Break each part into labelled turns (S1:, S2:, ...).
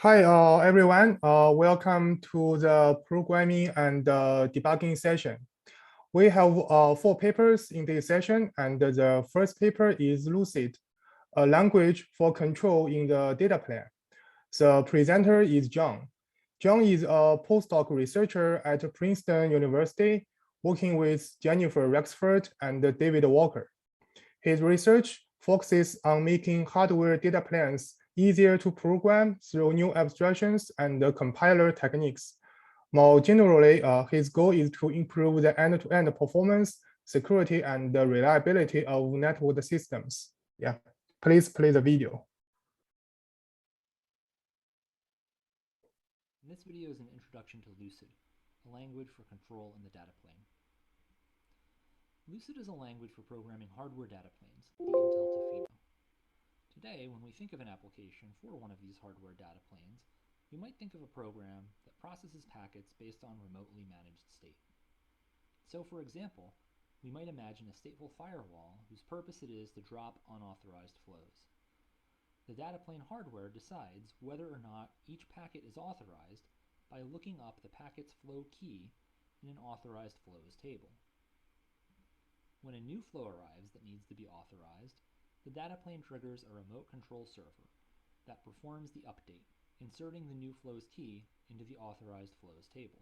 S1: Hi, everyone. Welcome to the programming and debugging session. We have 4 papers in this session, and the first paper is Lucid, a language for control in the data plane. The presenter is John. John is a postdoc researcher at Princeton University, working with Jennifer Rexford and David Walker. His research focuses on making hardware data planes easier to program through new abstractions and compiler techniques. More generally, his goal is to improve the end-to-end performance, security, and the reliability of networked systems. Yeah, please play the video.
S2: This video is an introduction to Lucid, a language for control in the data plane. Lucid is a language for programming hardware data planes, the Intel Tofino. Today, when we think of an application for one of these hardware data planes, we might think of a program that processes packets based on remotely managed state. So for example, we might imagine a stateful firewall whose purpose it is to drop unauthorized flows. The data plane hardware decides whether or not each packet is authorized by looking up the packet's flow key in an authorized flows table. When a new flow arrives that needs to be authorized, the data plane triggers a remote control server that performs the update, inserting the new flows key into the authorized flows table.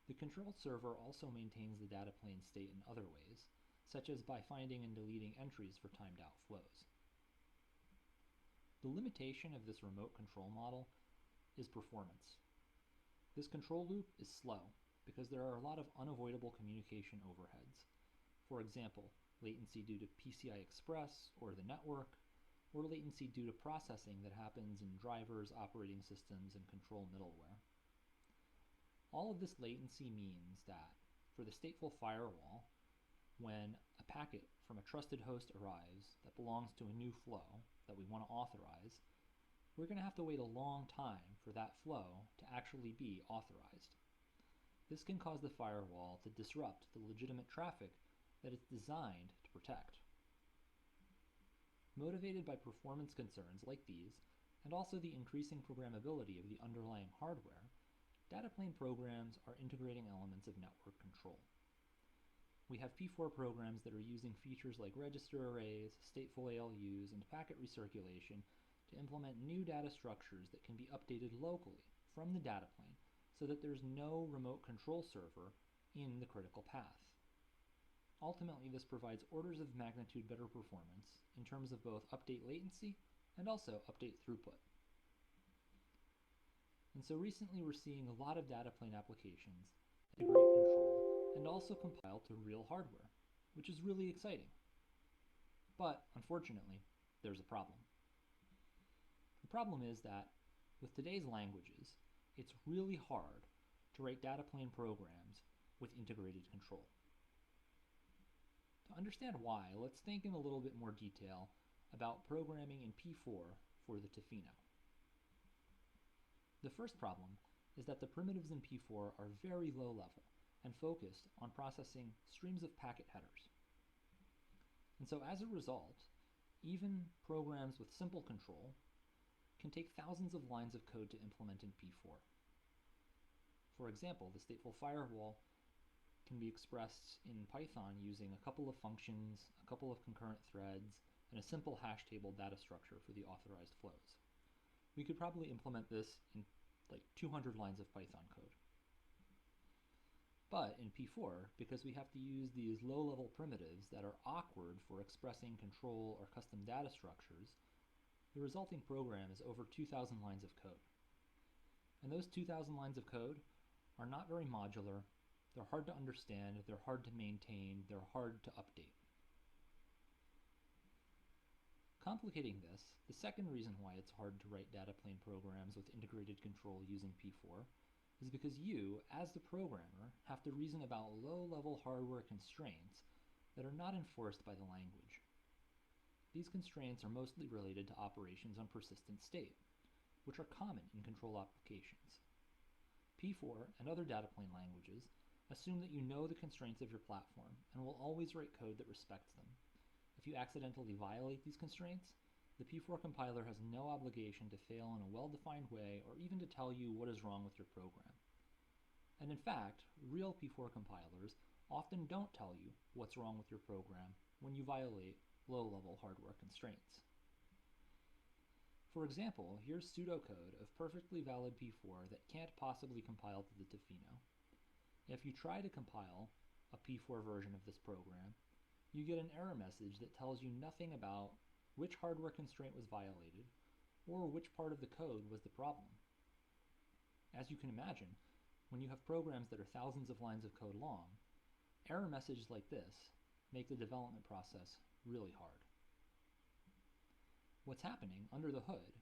S2: The control server also maintains the data plane state in other ways, such as by finding and deleting entries for timed out flows. The limitation of this remote control model is performance. This control loop is slow because there are a lot of unavoidable communication overheads. For example, latency due to PCI Express or the network, or latency due to processing that happens in drivers, operating systems, and control middleware. All of this latency means that for the stateful firewall, when a packet from a trusted host arrives that belongs to a new flow that we want to authorize, we're going to have to wait a long time for that flow to actually be authorized. This can cause the firewall to disrupt the legitimate traffic that it's designed to protect. Motivated by performance concerns like these, and also the increasing programmability of the underlying hardware, data plane programs are integrating elements of network control. We have P4 programs that are using features like register arrays, stateful ALUs, and packet recirculation to implement new data structures that can be updated locally from the data plane so that there's no remote control server in the critical path. Ultimately, this provides orders of magnitude better performance in terms of both update latency and also update throughput. And so recently we're seeing a lot of data plane applications integrate control and also compile to real hardware, which is really exciting. But unfortunately, there's a problem. The problem is that with today's languages, it's really hard to write data plane programs with integrated control. To understand why, let's think in a little bit more detail about programming in P4 for the Tofino. The first problem is that the primitives in P4 are very low level and focused on processing streams of packet headers. And so as a result, even programs with simple control can take thousands of lines of code to implement in P4. For example, the stateful firewall can be expressed in Python using a couple of functions, a couple of concurrent threads, and a simple hash table data structure for the authorized flows. We could probably implement this in like 200 lines of Python code. But in P4, because we have to use these low-level primitives that are awkward for expressing control or custom data structures, the resulting program is over 2,000 lines of code. And those 2,000 lines of code are not very modular, they're hard to understand, they're hard to maintain, they're hard to update. Complicating this, the second reason why it's hard to write data plane programs with integrated control using P4 is because you, as the programmer, have to reason about low-level hardware constraints that are not enforced by the language. These constraints are mostly related to operations on persistent state, which are common in control applications. P4 and other data plane languages assume that you know the constraints of your platform and will always write code that respects them. If you accidentally violate these constraints, the P4 compiler has no obligation to fail in a well-defined way or even to tell you what is wrong with your program. And in fact, real P4 compilers often don't tell you what's wrong with your program when you violate low-level hardware constraints. For example, here's pseudocode of perfectly valid P4 that can't possibly compile to the Tofino. If you try to compile a P4 version of this program, you get an error message that tells you nothing about which hardware constraint was violated or which part of the code was the problem. As you can imagine, when you have programs that are thousands of lines of code long, error messages like this make the development process really hard. What's happening under the hood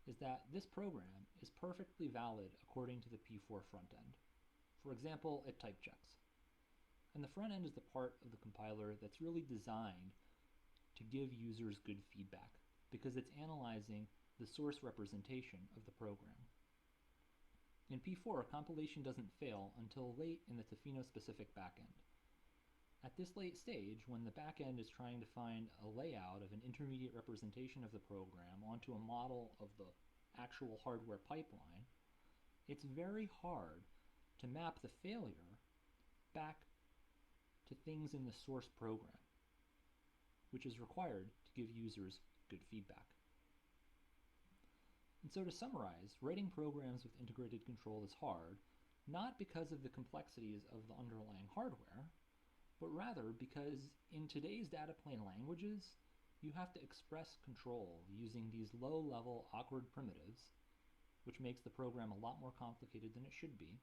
S2: is that this program is perfectly valid according to the P4 front end. For example, it type checks. And the front end is the part of the compiler that's really designed to give users good feedback because it's analyzing the source representation of the program. In P4, compilation doesn't fail until late in the Tofino-specific backend. At this late stage, when the backend is trying to find a layout of an intermediate representation of the program onto a model of the actual hardware pipeline, it's very hard to map the failure back to things in the source program, which is required to give users good feedback. And so to summarize, writing programs with integrated control is hard, not because of the complexities of the underlying hardware, but rather because in today's data plane languages, you have to express control using these low-level awkward primitives, which makes the program a lot more complicated than it should be.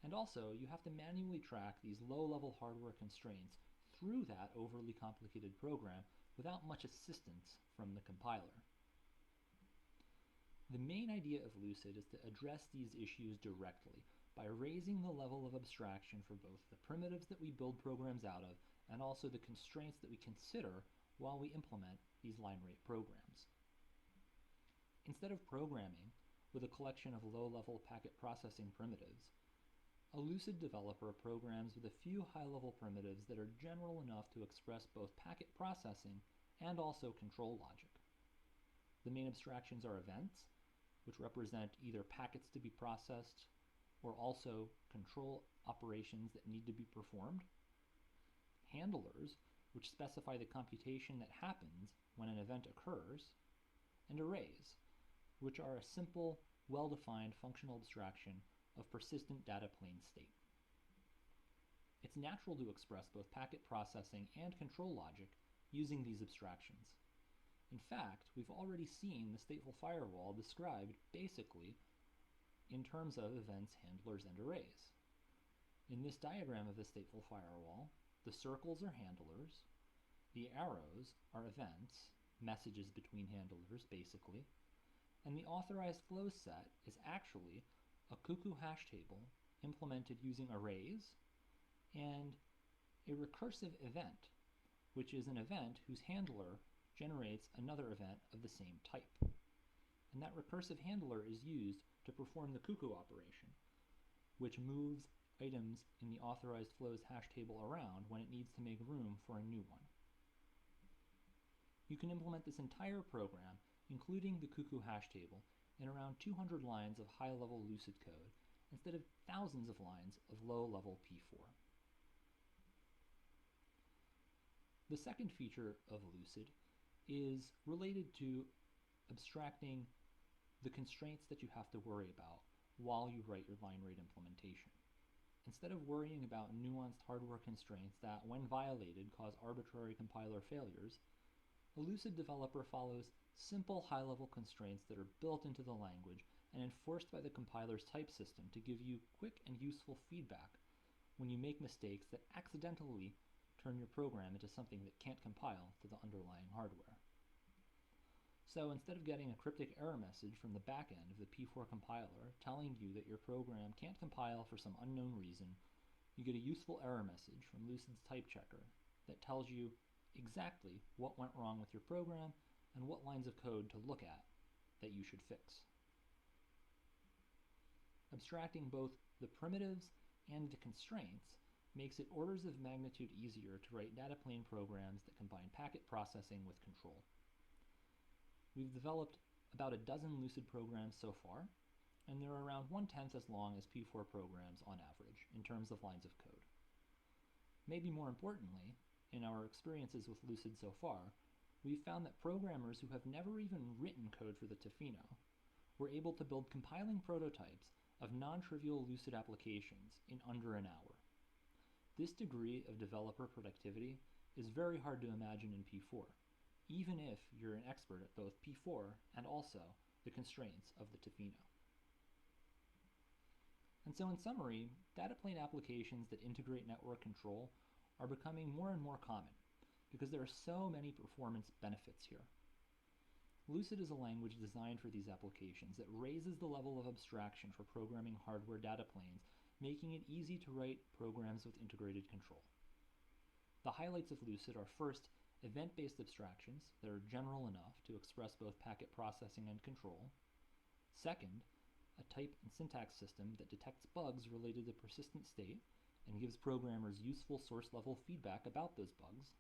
S2: And also, you have to manually track these low-level hardware constraints through that overly complicated program without much assistance from the compiler. The main idea of Lucid is to address these issues directly by raising the level of abstraction for both the primitives that we build programs out of and also the constraints that we consider while we implement these line rate programs. Instead of programming with a collection of low-level packet processing primitives, a Lucid developer programs with a few high-level primitives that are general enough to express both packet processing and also control logic. The main abstractions are events, which represent either packets to be processed or also control operations that need to be performed, handlers, which specify the computation that happens when an event occurs, and arrays, which are a simple, well-defined functional abstraction of persistent data plane state. It's natural to express both packet processing and control logic using these abstractions. In fact, we've already seen the stateful firewall described basically in terms of events, handlers, and arrays. In this diagram of the stateful firewall, the circles are handlers, the arrows are events, messages between handlers basically, and the authorized flows set is actually a cuckoo hash table implemented using arrays and a recursive event, which is an event whose handler generates another event of the same type. And that recursive handler is used to perform the cuckoo operation, which moves items in the authorized flows hash table around when it needs to make room for a new one. You can implement this entire program, including the cuckoo hash table, in around 200 lines of high-level Lucid code, instead of thousands of lines of low-level P4. The second feature of Lucid is related to abstracting the constraints that you have to worry about while you write your line rate implementation. Instead of worrying about nuanced hardware constraints that, when violated, cause arbitrary compiler failures, a Lucid developer follows simple high-level constraints that are built into the language and enforced by the compiler's type system to give you quick and useful feedback when you make mistakes that accidentally turn your program into something that can't compile to the underlying hardware. So instead of getting a cryptic error message from the back end of the P4 compiler telling you that your program can't compile for some unknown reason, you get a useful error message from Lucid's type checker that tells you exactly what went wrong with your program and what lines of code to look at that you should fix. Abstracting both the primitives and the constraints makes it orders of magnitude easier to write data plane programs that combine packet processing with control. We've developed about a dozen Lucid programs so far, and they're around 1/10 as long as P4 programs on average in terms of lines of code. Maybe more importantly, in our experiences with Lucid so far, we've found that programmers who have never even written code for the Tofino were able to build compiling prototypes of non-trivial Lucid applications in under an hour. This degree of developer productivity is very hard to imagine in P4, even if you're an expert at both P4 and also the constraints of the Tofino. And so in summary, data plane applications that integrate network control are becoming more and more common because there are so many performance benefits here. Lucid is a language designed for these applications that raises the level of abstraction for programming hardware data planes, making it easy to write programs with integrated control. The highlights of Lucid are first, event-based abstractions that are general enough to express both packet processing and control. Second, a type and syntax system that detects bugs related to persistent state and gives programmers useful source-level feedback about those bugs.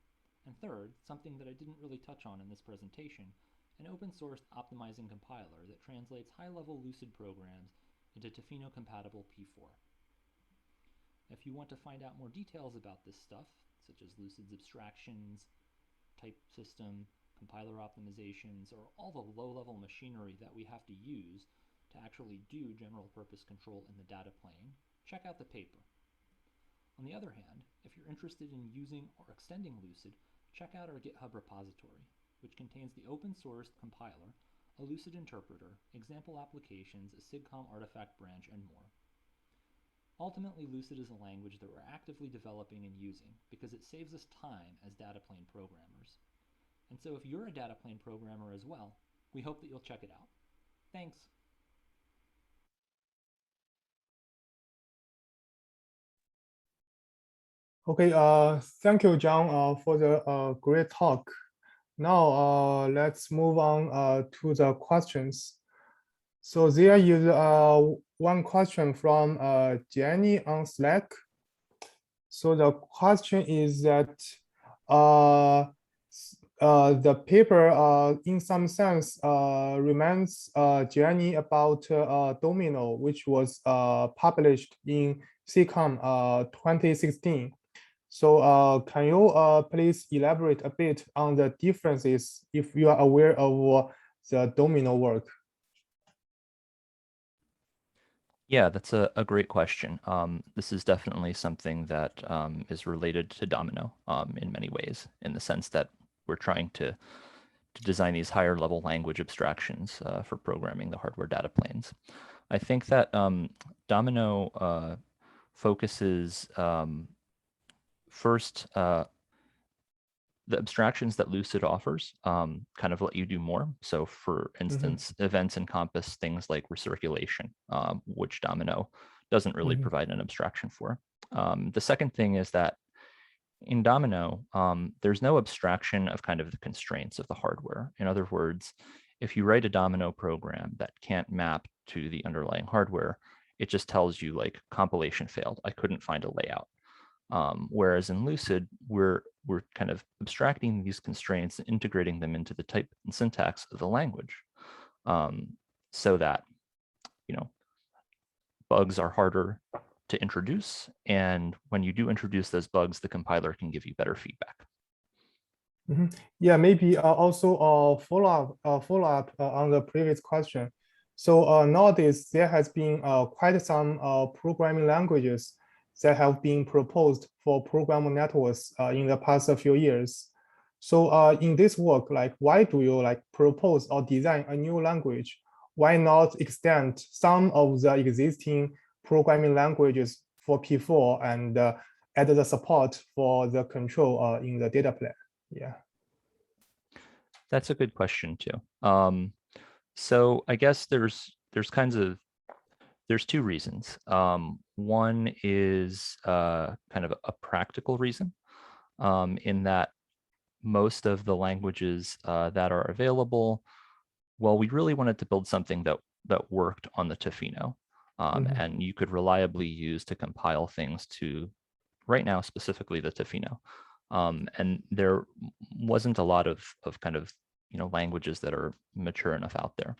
S2: And third, something that I didn't really touch on in this presentation, an open-source optimizing compiler that translates high-level Lucid programs into Tofino-compatible P4. If you want to find out more details about this stuff, such as Lucid's abstractions, type system, compiler optimizations, or all the low-level machinery that we have to use to actually do general-purpose control in the data plane, check out the paper. On the other hand, if you're interested in using or extending Lucid, check out our GitHub repository, which contains the open-source compiler, a Lucid interpreter, example applications, a SIGCOMM artifact branch, and more. Ultimately, Lucid is a language that we're actively developing and using because it saves us time as data plane programmers. And so if you're a data plane programmer as well, we hope that you'll check it out. Thanks.
S1: Okay, thank you, John, for the great talk. Now, let's move on to the questions. So there is one question from Jenny on Slack. So the question is that the paper, in some sense, reminds Jenny about Domino, which was published in SIGCOMM' 2016. So can you please elaborate a bit on the differences if you are aware of the Domino work?
S3: Yeah, that's a great question. This is definitely something that is related to Domino in many ways, in the sense that we're trying to design these higher level language abstractions for programming the hardware data planes. I think that Domino focuses first, the abstractions that Lucid offers kind of let you do more. So for instance, events encompass things like recirculation, which Domino doesn't really provide an abstraction for. The second thing is that in Domino, there's no abstraction of kind of the constraints of the hardware. In other words, if you write a Domino program that can't map to the underlying hardware, it just tells you like compilation failed. I couldn't find a layout. Whereas in Lucid, we're kind of abstracting these constraints and integrating them into the type and syntax of the language, so that, you know, bugs are harder to introduce, and when you do introduce those bugs, the compiler can give you better feedback.
S1: Yeah, maybe also a follow up on the previous question. So nowadays there has been quite some programming languages that have been proposed for programmable networks in the past few years. So in this work, like, why do you like propose or design a new language? Why not extend some of the existing programming languages for P4 and add the support for the control in the data plane? Yeah.
S3: That's a good question too. So I guess there's two reasons. One is kind of a practical reason, in that most of the languages that are available, well, we really wanted to build something that worked on the Tofino, and you could reliably use to compile things to, right now, specifically the Tofino. And there wasn't a lot of kind of languages that are mature enough out there.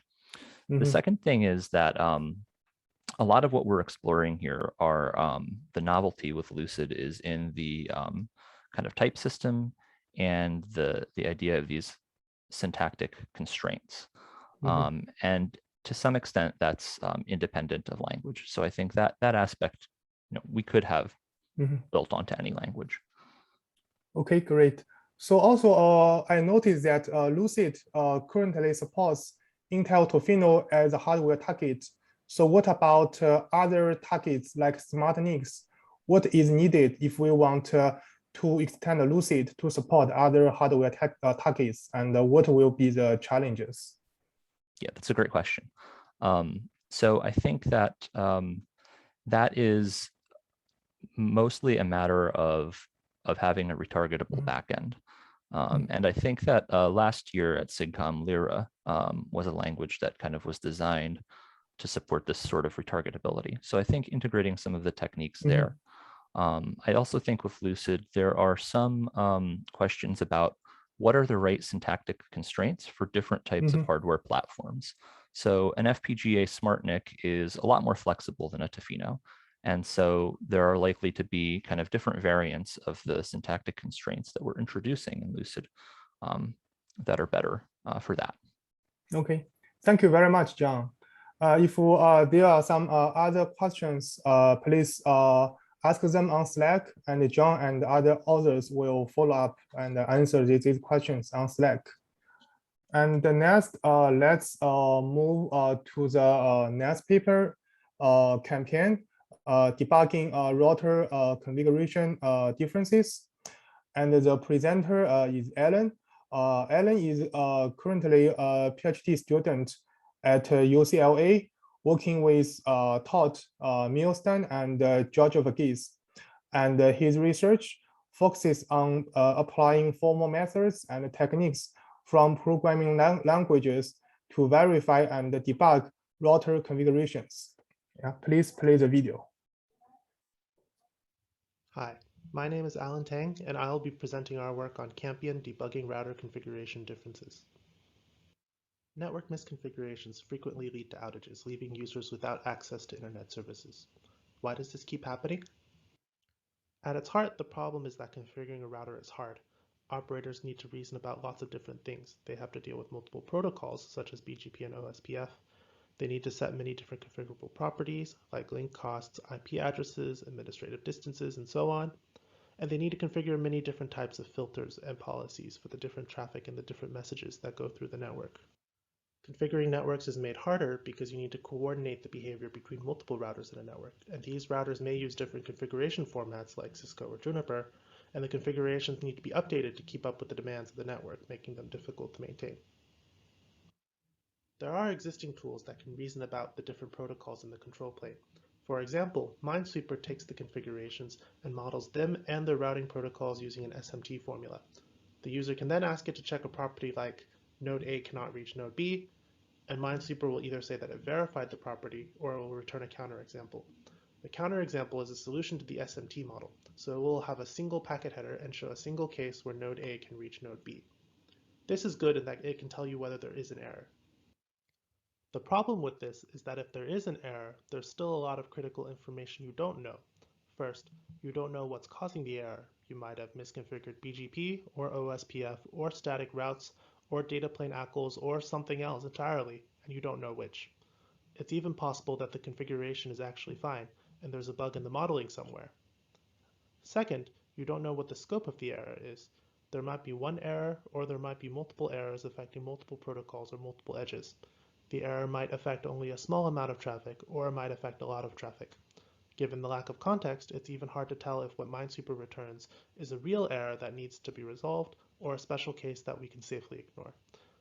S3: The
S1: Mhm.
S3: second thing is that a lot of what we're exploring here are the novelty with Lucid is in the kind of type system and the idea of these syntactic constraints.
S1: Mhm.
S3: And to some extent, that's independent of language. So I think that aspect, we could have
S1: Mhm.
S3: built onto any language.
S1: Okay, great. So also, I noticed that Lucid currently supports Intel Tofino as a hardware target. So what about other targets like SmartNICs? What is needed if we want to extend Lucid to support other hardware targets, and what will be the challenges?
S3: Yeah, that's a great question. So I think that that is mostly a matter of having a retargetable backend. And I think that last year at SIGCOMM', Lyra was a language that kind of was designed to support this sort of retargetability. So I think integrating some of the techniques there. I also think with Lucid, there are some questions about what are the right syntactic constraints for different types of hardware platforms. So an FPGA SmartNIC is a lot more flexible than a Tofino. And so there are likely to be kind of different variants of the syntactic constraints that we're introducing in Lucid that are better for that.
S1: Okay, thank you very much, John. If there are some other questions, please ask them on Slack, and John and other authors will follow up and answer these questions on Slack. And the next, let's move to the next paper, Campion, debugging router configuration differences. And the presenter is Alan. Alan is currently a PhD student at UCLA, working with Todd Milstein and George Verghese. And his research focuses on applying formal methods and techniques from programming languages to verify and debug router configurations. Yeah, please play the video.
S4: Hi, my name is Alan Tang, and I'll be presenting our work on Campion debugging router configuration differences. Network misconfigurations frequently lead to outages, leaving users without access to internet services. Why does this keep happening? At its heart, the problem is that configuring a router is hard. Operators need to reason about lots of different things. They have to deal with multiple protocols, such as BGP and OSPF. They need to set many different configurable properties, like link costs, IP addresses, administrative distances, and so on. And they need to configure many different types of filters and policies for the different traffic and the different messages that go through the network. Configuring networks is made harder because you need to coordinate the behavior between multiple routers in a network, and these routers may use different configuration formats like Cisco or Juniper, and the configurations need to be updated to keep up with the demands of the network, making them difficult to maintain. There are existing tools that can reason about the different protocols in the control plane. For example, Minesweeper takes the configurations and models them and their routing protocols using an SMT formula. The user can then ask it to check a property like node A cannot reach node B, and Minesweeper will either say that it verified the property or it will return a counterexample. The counterexample is a solution to the SMT model, so it will have a single packet header and show a single case where node A can reach node B. This is good in that it can tell you whether there is an error. The problem with this is that if there is an error, there's still a lot of critical information you don't know. First, you don't know what's causing the error. You might have misconfigured BGP or OSPF or static routes or data plane ACLs or something else entirely, and you don't know which. It's even possible that the configuration is actually fine and there's a bug in the modeling somewhere. Second, you don't know what the scope of the error is. There might be one error or there might be multiple errors affecting multiple protocols or multiple edges. The error might affect only a small amount of traffic, or it might affect a lot of traffic. Given the lack of context, it's even hard to tell if what Minesweeper returns is a real error that needs to be resolved, or a special case that we can safely ignore.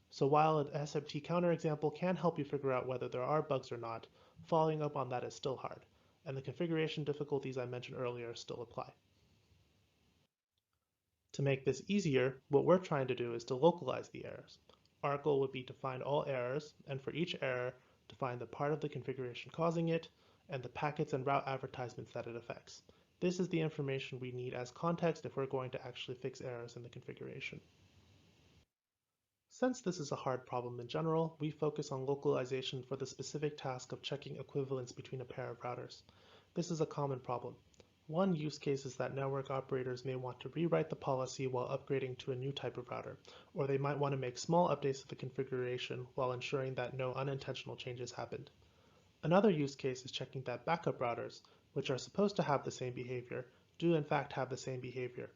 S4: So while an SMT counterexample can help you figure out whether there are bugs or not, following up on that is still hard, and the configuration difficulties I mentioned earlier still apply. To make this easier, what we're trying to do is to localize the errors. Our goal would be to find all errors, and for each error, to find the part of the configuration causing it, and the packets and route advertisements that it affects. This is the information we need as context if we're going to actually fix errors in the configuration. Since this is a hard problem in general, we focus on localization for the specific task of checking equivalence between a pair of routers. This is a common problem. One use case is that network operators may want to rewrite the policy while upgrading to a new type of router, or they might want to make small updates to the configuration while ensuring that no unintentional changes happened. Another use case is checking that backup routers, which are supposed to have the same behavior, do in fact have the same behavior.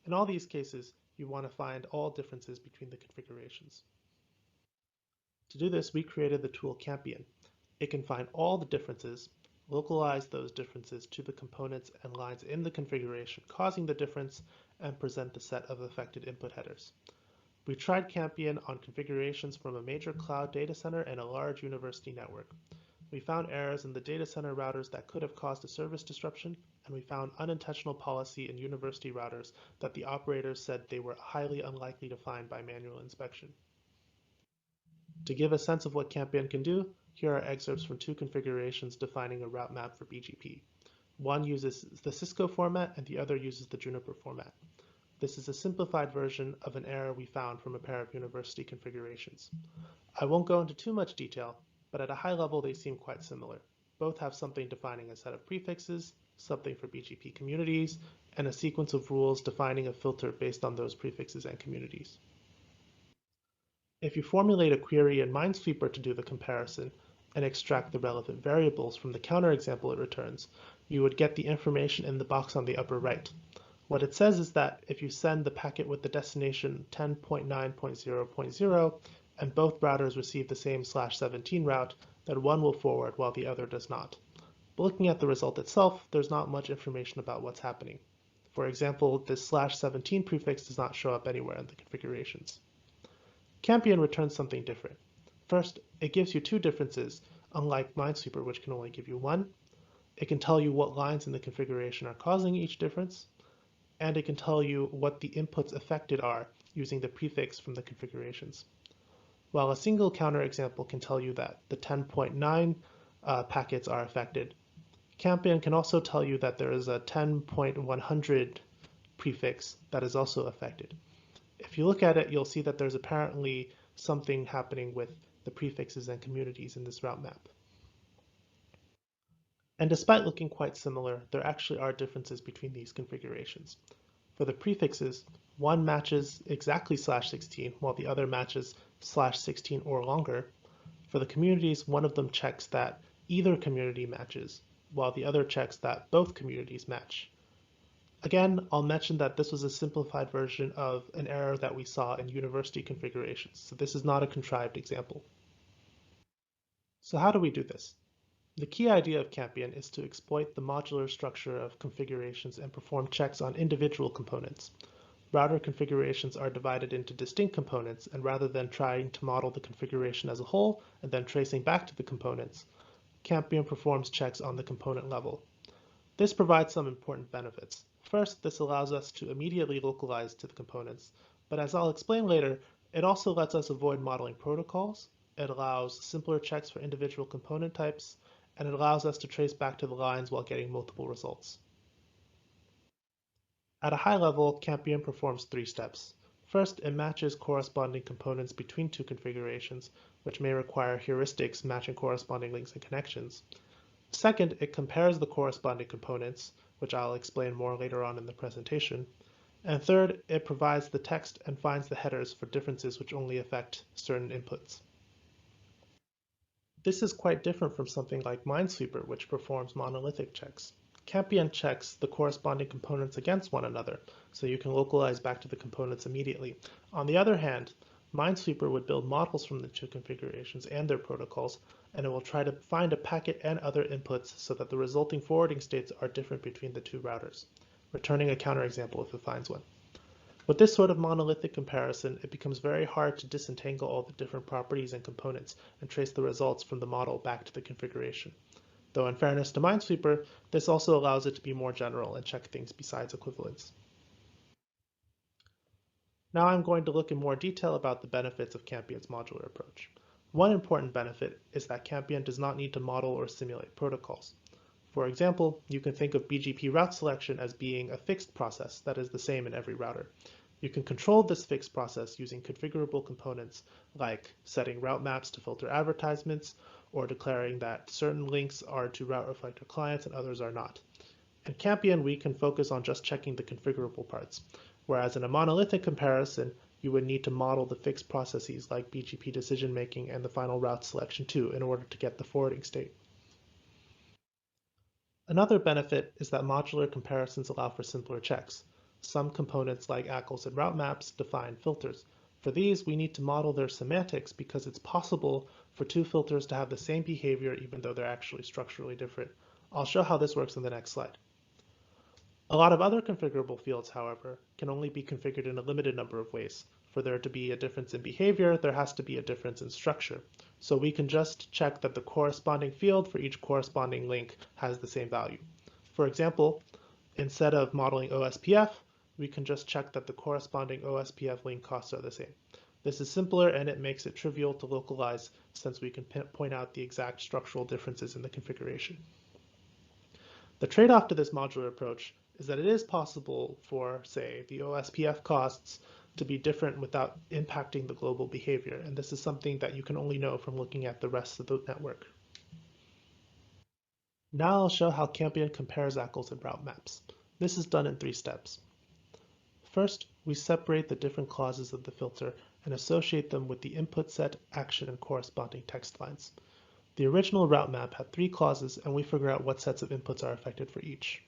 S4: In all these cases, you want to find all differences between the configurations. To do this, we created the tool Campion. It can find all the differences, localize those differences to the components and lines in the configuration causing the difference, and present the set of affected input headers. We tried Campion on configurations from a major cloud data center and a large university network. We found errors in the data center routers that could have caused a service disruption, and we found unintentional policy in university routers that the operators said they were highly unlikely to find by manual inspection. To give a sense of what Campion can do, here are excerpts from two configurations defining a route map for BGP. One uses the Cisco format and the other uses the Juniper format. This is a simplified version of an error we found from a pair of university configurations. I won't go into too much detail, but at a high level they seem quite similar. Both have something defining a set of prefixes, something for BGP communities, and a sequence of rules defining a filter based on those prefixes and communities. If you formulate a query in Minesweeper to do the comparison and extract the relevant variables from the counterexample it returns, you would get the information in the box on the upper right. What it says is that if you send the packet with the destination 10.9.0.0 and both routers receive the same /17 route, then one will forward while the other does not. But looking at the result itself, there's not much information about what's happening. For example, this /17 prefix does not show up anywhere in the configurations. Campion returns something different. First, it gives you two differences, unlike Minesweeper, which can only give you one. It can tell you what lines in the configuration are causing each difference, and it can tell you what the inputs affected are using the prefix from the configurations. While a single counterexample can tell you that the 10.9 packets are affected, Campion can also tell you that there is a 10.100 prefix that is also affected. If you look at it, you'll see that there's apparently something happening with the prefixes and communities in this route map. And despite looking quite similar, there actually are differences between these configurations. For the prefixes, one matches exactly /16 while the other matches /16 or longer. For the communities, one of them checks that either community matches, while the other checks that both communities match. Again, I'll mention that this was a simplified version of an error that we saw in university configurations, so this is not a contrived example. So how do we do this? The key idea of Campion is to exploit the modular structure of configurations and perform checks on individual components. Router configurations are divided into distinct components, and rather than trying to model the configuration as a whole and then tracing back to the components, Campion performs checks on the component level. This provides some important benefits. First, this allows us to immediately localize to the components, but as I'll explain later, it also lets us avoid modeling protocols, it allows simpler checks for individual component types, and it allows us to trace back to the lines while getting multiple results. At a high level, Campion performs three steps. First, it matches corresponding components between two configurations, which may require heuristics matching corresponding links and connections. Second, it compares the corresponding components, which I'll explain more later on in the presentation. And third, it provides the text and finds the headers for differences which only affect certain inputs. This is quite different from something like Minesweeper, which performs monolithic checks. Campion checks the corresponding components against one another, so you can localize back to the components immediately. On the other hand, Minesweeper would build models from the two configurations and their protocols, and it will try to find a packet and other inputs so that the resulting forwarding states are different between the two routers, returning a counterexample if it finds one. With this sort of monolithic comparison, it becomes very hard to disentangle all the different properties and components and trace the results from the model back to the configuration. Though in fairness to Minesweeper, this also allows it to be more general and check things besides equivalence. Now I'm going to look in more detail about the benefits of Campion's modular approach. One important benefit is that Campion does not need to model or simulate protocols. For example, you can think of BGP route selection as being a fixed process that is the same in every router. You can control this fixed process using configurable components like setting route maps to filter advertisements or declaring that certain links are to route reflector clients and others are not. In Campion, we can focus on just checking the configurable parts, whereas in a monolithic comparison, you would need to model the fixed processes like BGP decision making and the final route selection too in order to get the forwarding state. Another benefit is that modular comparisons allow for simpler checks. Some components like ACLs and route maps define filters. For these, we need to model their semantics because it's possible for two filters to have the same behavior even though they're actually structurally different. I'll show how this works in the next slide. A lot of other configurable fields, however, can only be configured in a limited number of ways. For there to be a difference in behavior, there has to be a difference in structure. So we can just check that the corresponding field for each corresponding link has the same value. For example, instead of modeling OSPF, we can just check that the corresponding OSPF link costs are the same. This is simpler and it makes it trivial to localize since we can point out the exact structural differences in the configuration. The trade-off to this modular approach is that it is possible for, say, the OSPF costs to be different without impacting the global behavior, and this is something that you can only know from looking at the rest of the network. Now I'll show how Campion compares ACLs and route maps. This is done in 3 steps. First, we separate the different clauses of the filter and associate them with the input set, action, and corresponding text lines. The original route map had 3 clauses, and we figure out what sets of inputs are affected for each.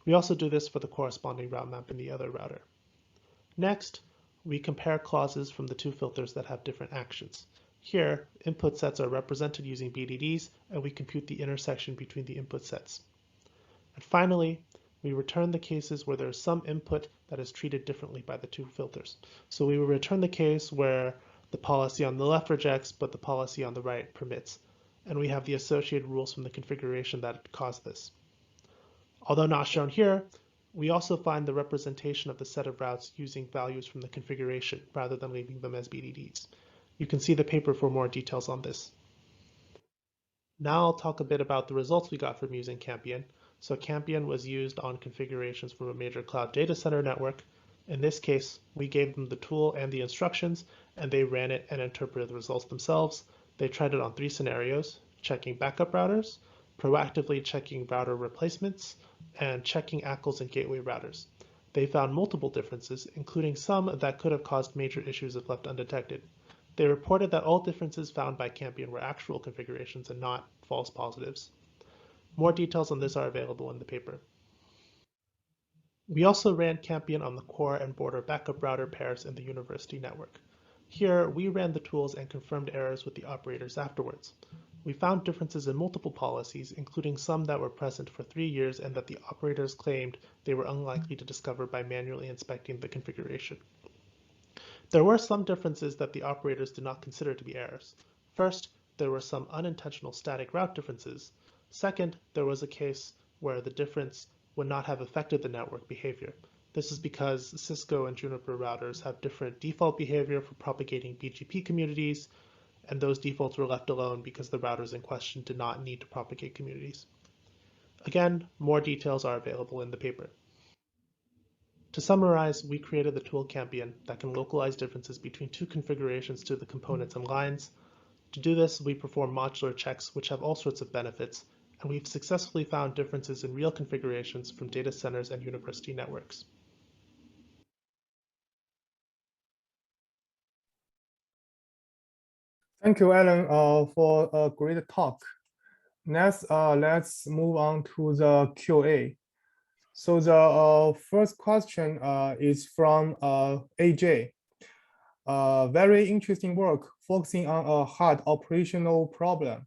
S4: We also do this for the corresponding route map in the other router. Next, we compare clauses from the 2 filters that have different actions. Here, input sets are represented using BDDs, and we compute the intersection between the input sets. And finally, we return the cases where there is some input that is treated differently by the 2 filters. So we will return the case where the policy on the left rejects, but the policy on the right permits. And we have the associated rules from the configuration that caused this. Although not shown here, we also find the representation of the set of routes using values from the configuration rather than leaving them as BDDs. You can see the paper for more details on this. Now I'll talk a bit about the results we got from using Campion. So Campion was used on configurations from a major cloud data center network. In this case, we gave them the tool and the instructions, and they ran it and interpreted the results themselves. They tried it on 3 scenarios: checking backup routers, proactively checking router replacements, and checking ACLs and gateway routers. They found multiple differences, including some that could have caused major issues if left undetected. They reported that all differences found by Campion were actual configurations and not false positives. More details on this are available in the paper. We also ran Campion on the core and border backup router pairs in the university network. Here, we ran the tools and confirmed errors with the operators afterwards. We found differences in multiple policies, including some that were present for 3 years and that the operators claimed they were unlikely to discover by manually inspecting the configuration. There were some differences that the operators did not consider to be errors. First, there were some unintentional static route differences. Second, there was a case where the difference would not have affected the network behavior. This is because Cisco and Juniper routers have different default behavior for propagating BGP communities, and those defaults were left alone because the routers in question did not need to propagate communities. Again, more details are available in the paper. To summarize, we created the tool Campion that can localize differences between 2 configurations to the components and lines. To do this, we perform modular checks, which have all sorts of benefits, and we've successfully found differences in real configurations from data centers and university networks.
S1: Thank you, Alan, for a great talk. Next, let's move on to the Q&A. So the first question is from AJ. Very interesting work focusing on a hard operational problem.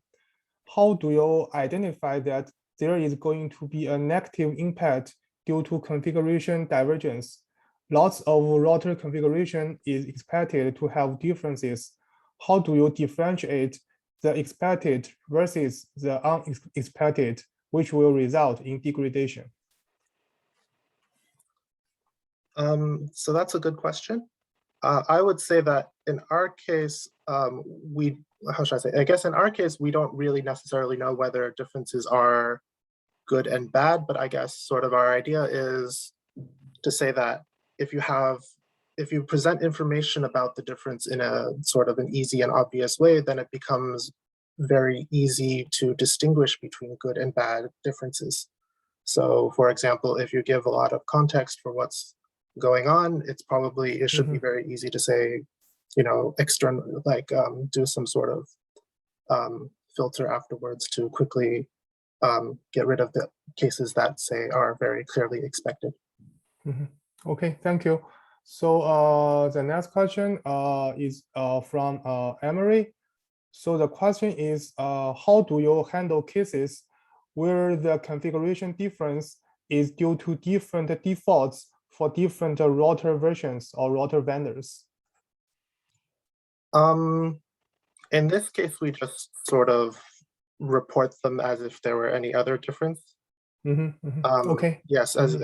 S1: How do you identify that there is going to be a negative impact due to configuration divergence? Lots of router configuration is expected to have differences. How do you differentiate the expected versus the unexpected, which will result in degradation?
S5: So that's a good question. I would say that in our case, how should I say? I guess in our case, we don't really necessarily know whether differences are good and bad, but I guess sort of our idea is to say that if you present information about the difference in a sort of an easy and obvious way, then it becomes very easy to distinguish between good and bad differences. So for example, if you give a lot of context for what's going on, it should be very easy to say, external, do some sort of filter afterwards to quickly get rid of the cases that say are very clearly expected.
S1: Okay, thank you. So the next question is from Emery. So the question is, how do you handle cases where the configuration difference is due to different defaults for different router versions or router vendors?
S5: In this case, we just sort of report them as if there were any other difference.
S1: Okay.
S5: Yes, as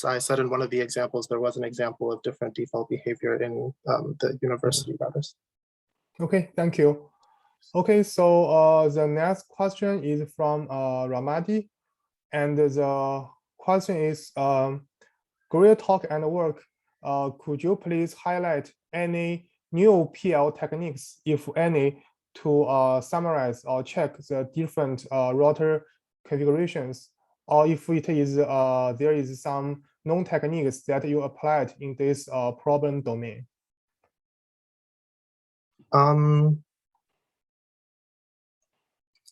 S5: I said in one of the examples, there was an example of different default behavior in the university routers.
S1: Okay, thank you. Okay, so the next question is from Ramadi, and the question is, great talk and work. Could you please highlight any new PL techniques, if any, to summarize or check the different router configurations, or if it is there is some known techniques that you applied in this problem domain?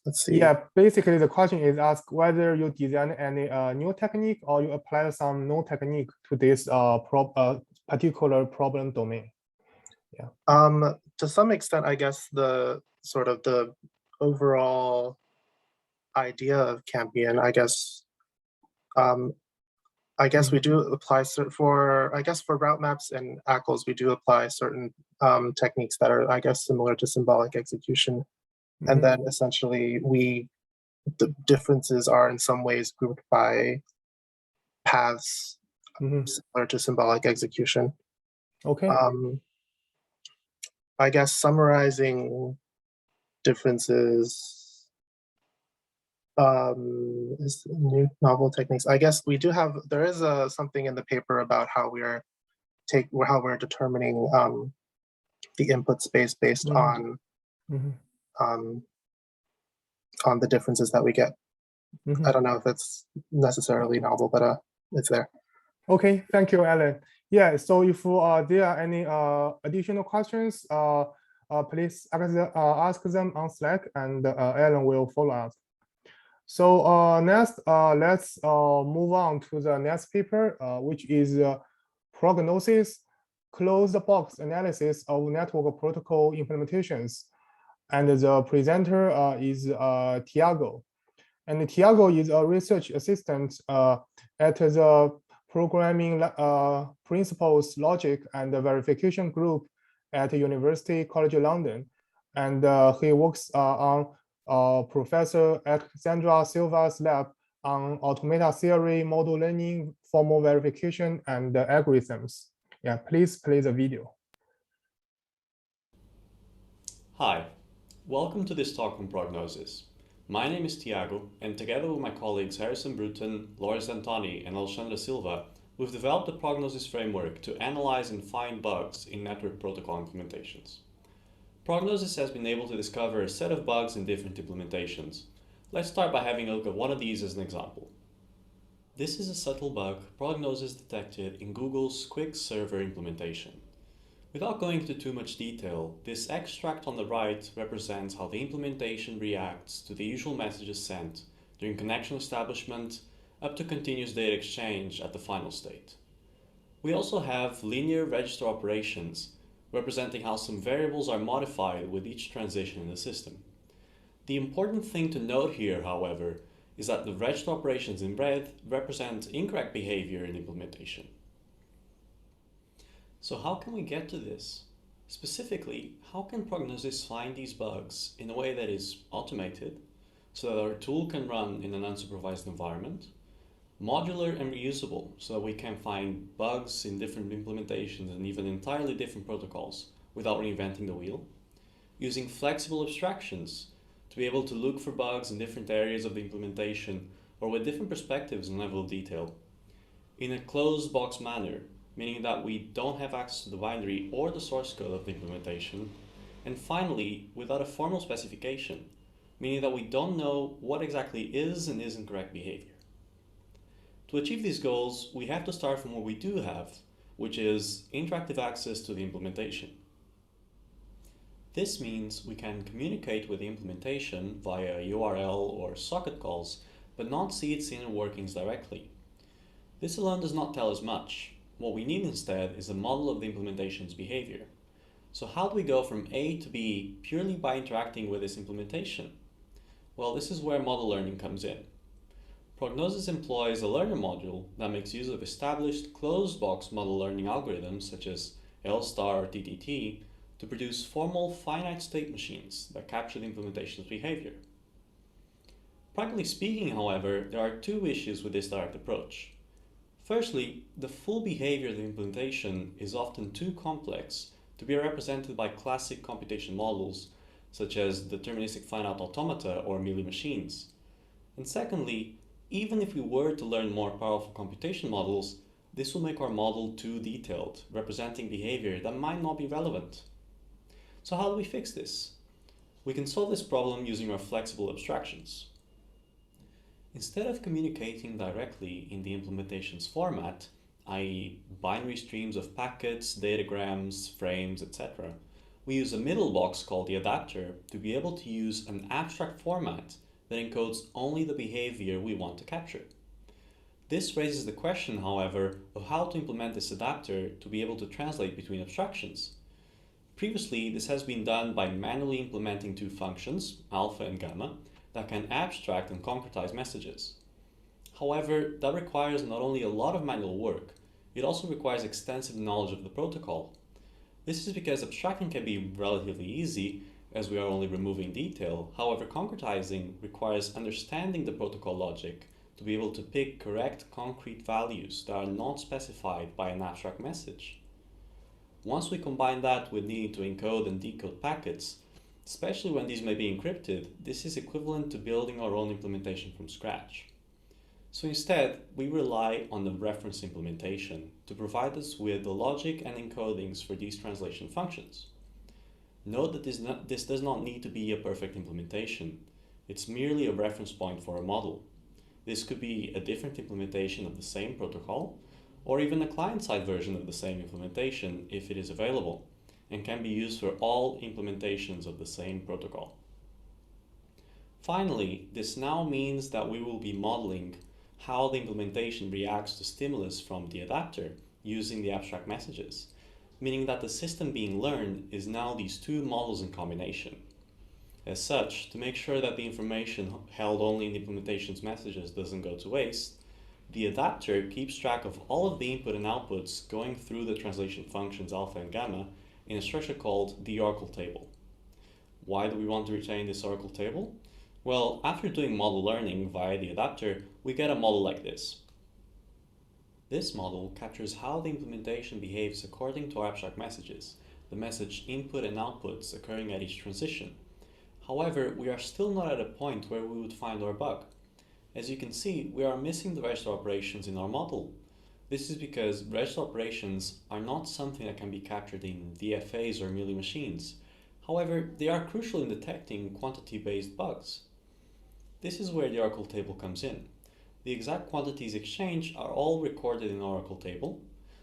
S5: Let's see.
S1: Yeah, basically the question is asked whether you design any new technique or you apply some known technique to this particular problem domain. Yeah.
S5: To some extent, I guess the sort of the overall idea of Campion, I guess we do apply for route maps and ACLs, we do apply certain techniques that are, I guess, similar to symbolic execution. And then essentially the differences are in some ways grouped by paths similar to symbolic execution.
S1: Okay.
S5: I guess summarizing differences is new novel techniques. I guess there is something in the paper about how we're determining the input space based on the differences that we get. I don't know if it's necessarily novel, but it's there.
S1: Okay, thank you, Alan. Yeah, so if there are any additional questions, please ask them on Slack, and Alan will follow up. So next, let's move on to the next paper, which is Prognosis, Closed Box Analysis of Network Protocol Implementations. And the presenter is Tiago. And Tiago is a research assistant at the Programming Principles, Logic, and Verification Group at University College London. And he works on Professor Alexandra Silva's lab on automata theory, model learning, formal verification, and algorithms. Yeah, please play the video.
S6: Hi, welcome to this talk on Prognosis. My name is Tiago, and together with my colleagues Harrison Bruton, Loris Antoni, and Alexandra Silva, we've developed a Prognosis framework to analyze and find bugs in network protocol implementations. Prognosis has been able to discover a set of bugs in different implementations. Let's start by having a look at one of these as an example. This is a subtle bug Prognosis detected in Google's Quick Server implementation. Without going into too much detail, this extract on the right represents how the implementation reacts to the usual messages sent during connection establishment up to continuous data exchange at the final state. We also have linear register operations representing how some variables are modified with each transition in the system. The important thing to note here, however, is that the register operations in red represent incorrect behavior in implementation. So how can we get to this? Specifically, how can Prognosis find these bugs in a way that is automated, so that our tool can run in an unsupervised environment, modular and reusable, so that we can find bugs in different implementations and even entirely different protocols without reinventing the wheel, using flexible abstractions to be able to look for bugs in different areas of the implementation or with different perspectives and level of detail, in a closed box manner, meaning that we don't have access to the binary or the source code of the implementation. And finally, without a formal specification, meaning that we don't know what exactly is and isn't correct behavior. To achieve these goals, we have to start from what we do have, which is interactive access to the implementation. This means we can communicate with the implementation via URL or socket calls, but not see its inner workings directly. This alone does not tell us much. What we need instead is a model of the implementation's behavior. So how do we go from A to B purely by interacting with this implementation? Well, this is where model learning comes in. Prognosis employs a learner module that makes use of established closed-box model learning algorithms such as L-star or TTT to produce formal finite state machines that capture the implementation's behavior. Practically speaking, however, there are two issues with this direct approach. Firstly, the full behavior of the implementation is often too complex to be represented by classic computation models such as deterministic finite automata or Mealy machines. And secondly, even if we were to learn more powerful computation models, this will make our model too detailed, representing behavior that might not be relevant. So how do we fix this? We can solve this problem using our flexible abstractions. Instead of communicating directly in the implementation's format, i.e. binary streams of packets, datagrams, frames, etc., we use a middle box called the adapter to be able to use an abstract format that encodes only the behavior we want to capture. This raises the question, however, of how to implement this adapter to be able to translate between abstractions. Previously, this has been done by manually implementing two functions, alpha and gamma, that can abstract and concretize messages. However, that requires not only a lot of manual work, it also requires extensive knowledge of the protocol. This is because abstracting can be relatively easy, as we are only removing detail. However, concretizing requires understanding the protocol logic to be able to pick correct concrete values that are not specified by an abstract message. Once we combine that with needing to encode and decode packets, especially when these may be encrypted, this is equivalent to building our own implementation from scratch. So instead, we rely on the reference implementation to provide us with the logic and encodings for these translation functions. Note that this does not need to be a perfect implementation. It's merely a reference point for a model. This could be a different implementation of the same protocol, or even a client-side version of the same implementation if it is available, and can be used for all implementations of the same protocol. Finally, this now means that we will be modeling how the implementation reacts to stimulus from the adapter using the abstract messages, meaning that the system being learned is now these two models in combination. As such, to make sure that the information held only in the implementation's messages doesn't go to waste, the adapter keeps track of all of the input and outputs going through the translation functions alpha and gamma in a structure called the oracle table. Why do we want to retain this oracle table? Well, after doing model learning via the adapter, we get a model like this. This model captures how the implementation behaves according to our abstract messages, the message input and outputs occurring at each transition. However, we are still not at a point where we would find our bug. As you can see, we are missing the register operations in our model. This is because register operations are not something that can be captured in DFAs or Mealy machines. However, they are crucial in detecting quantity-based bugs. This is where the oracle table comes in. The exact quantities exchanged are all recorded in oracle table,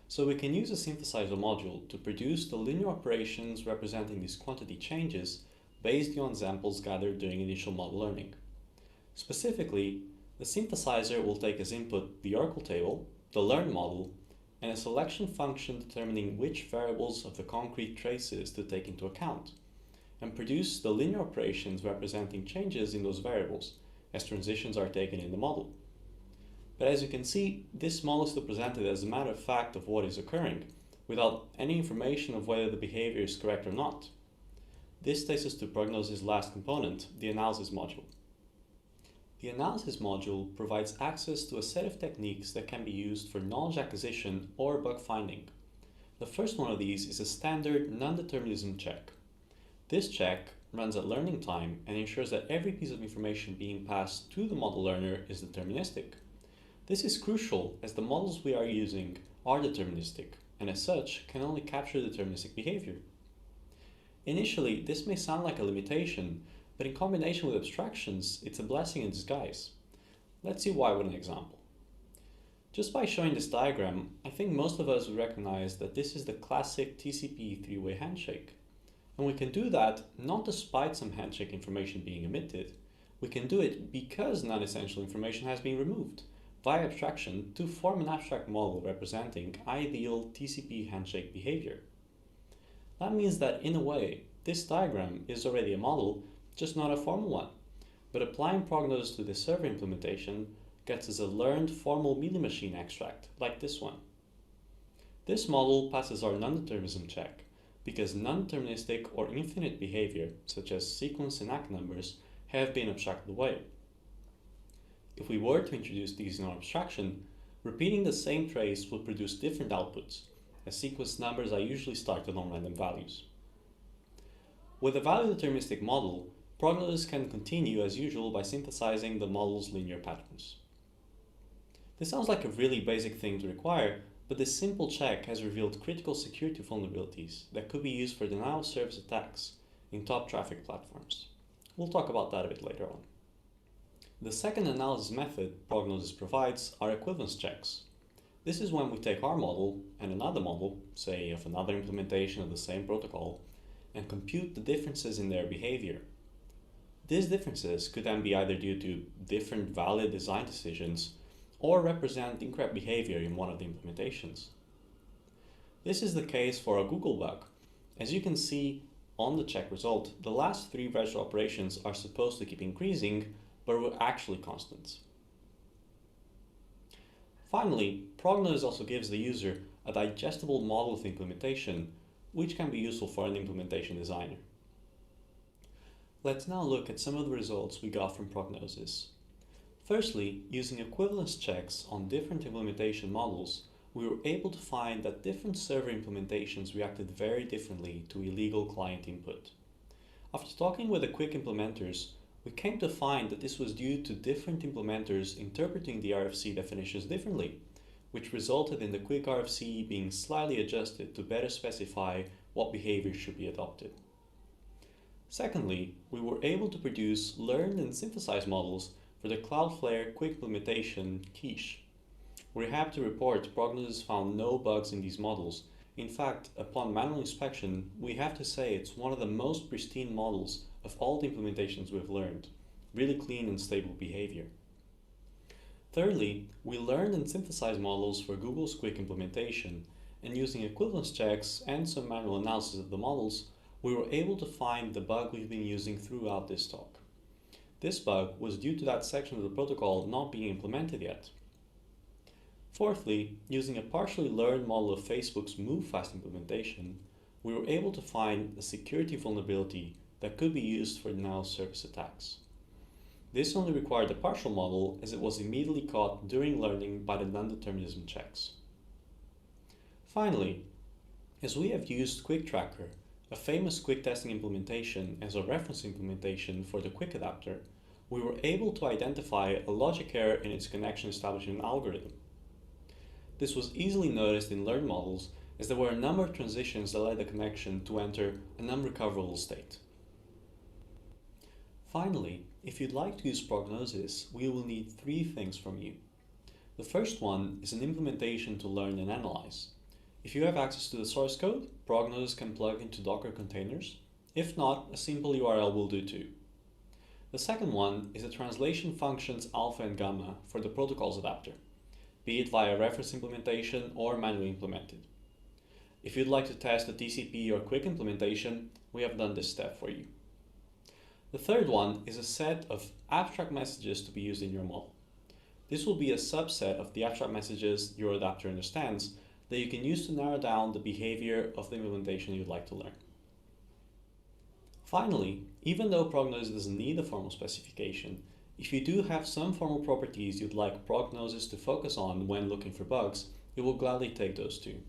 S6: so we can use a synthesizer module to produce the linear operations representing these quantity changes based on samples gathered during initial model learning. Specifically, the synthesizer will take as input the oracle table, the learn model, and a selection function determining which variables of the concrete traces to take into account, and produce the linear operations representing changes in those variables as transitions are taken in the model. But as you can see, this model is still presented as a matter of fact of what is occurring, without any information of whether the behavior is correct or not. This takes us to Prognosis' last component, the analysis module. The analysis module provides access to a set of techniques that can be used for knowledge acquisition or bug finding. The first one of these is a standard non-determinism check. This check runs at learning time and ensures that every piece of information being passed to the model learner is deterministic. This is crucial as the models we are using are deterministic, and as such can only capture deterministic behavior. Initially, this may sound like a limitation, but in combination with abstractions, it's a blessing in disguise. Let's see why with an example. Just by showing this diagram, I think most of us would recognize that this is the classic TCP three-way handshake. And we can do that not despite some handshake information being omitted. We can do it because non-essential information has been removed via abstraction to form an abstract model representing ideal TCP handshake behavior. That means that in a way, this diagram is already a model, just not a formal one. But applying Prognosis to the server implementation gets us a learned formal mealy machine extract, like this one. This model passes our non-determinism check, because non-deterministic or infinite behavior, such as sequence and ACK numbers, have been abstracted away. If we were to introduce these in our abstraction, repeating the same trace would produce different outputs, as sequence numbers are usually started on random values. With a value deterministic model, Prognosis can continue as usual by synthesizing the model's linear patterns. This sounds like a really basic thing to require, but this simple check has revealed critical security vulnerabilities that could be used for denial of service attacks in top traffic platforms. We'll talk about that a bit later on. The second analysis method Prognosis provides are equivalence checks. This is when we take our model and another model, say of another implementation of the same protocol, and compute the differences in their behavior. These differences could then be either due to different valid design decisions or represent incorrect behavior in one of the implementations. This is the case for a Google bug. As you can see on the check result, the last three virtual operations are supposed to keep increasing, but were actually constants. Finally, Prognosis also gives the user a digestible model of the implementation, which can be useful for an implementation designer. Let's now look at some of the results we got from Prognosis. Firstly, using equivalence checks on different implementation models, we were able to find that different server implementations reacted very differently to illegal client input. After talking with the quick implementers, we came to find that this was due to different implementers interpreting the RFC definitions differently, which resulted in the quick RFC being slightly adjusted to better specify what behavior should be adopted. Secondly, we were able to produce learned and synthesized models for the Cloudflare quick implementation quiche. We're happy to report Prognosis found no bugs in these models. In fact, upon manual inspection, we have to say it's one of the most pristine models of all the implementations we've learned. Really clean and stable behavior. Thirdly, we learned and synthesized models for Google's quick implementation, and using equivalence checks and some manual analysis of the models, we were able to find the bug we've been using throughout this talk. This bug was due to that section of the protocol not being implemented yet. Fourthly, using a partially learned model of Facebook's Move Fast implementation, we were able to find a security vulnerability that could be used for denial of service attacks. This only required a partial model as it was immediately caught during learning by the non-determinism checks. Finally, as we have used Quick Tracker, a famous quick testing implementation, as a reference implementation for the quick adapter, we were able to identify a logic error in its connection establishment algorithm. This was easily noticed in learned models as there were a number of transitions that led the connection to enter an unrecoverable state. Finally, if you'd like to use Prognosis, we will need three things from you. The first one is an implementation to learn and analyze. If you have access to the source code, Prognosis can plug into Docker containers. If not, a simple URL will do too. The second one is a translation functions alpha and gamma for the protocols adapter, be it via reference implementation or manually implemented. If you'd like to test a TCP or quick implementation, we have done this step for you. The third one is a set of abstract messages to be used in your model. This will be a subset of the abstract messages your adapter understands that you can use to narrow down the behavior of the implementation you'd like to learn. Finally, even though Prognosis doesn't need a formal specification, if you do have some formal properties you'd like Prognosis to focus on when looking for bugs, it will gladly take those too.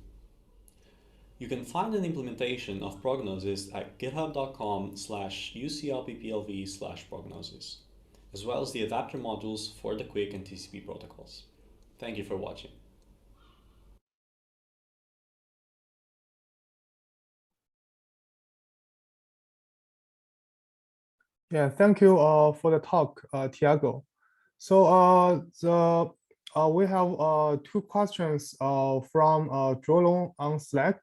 S6: You can find an implementation of Prognosis at github.com/uclpplv/prognosis, as well as the adapter modules for the quick and TCP protocols. Thank you for watching.
S1: Yeah, thank you for the talk, Tiago. So we have two questions from Jolong on Slack.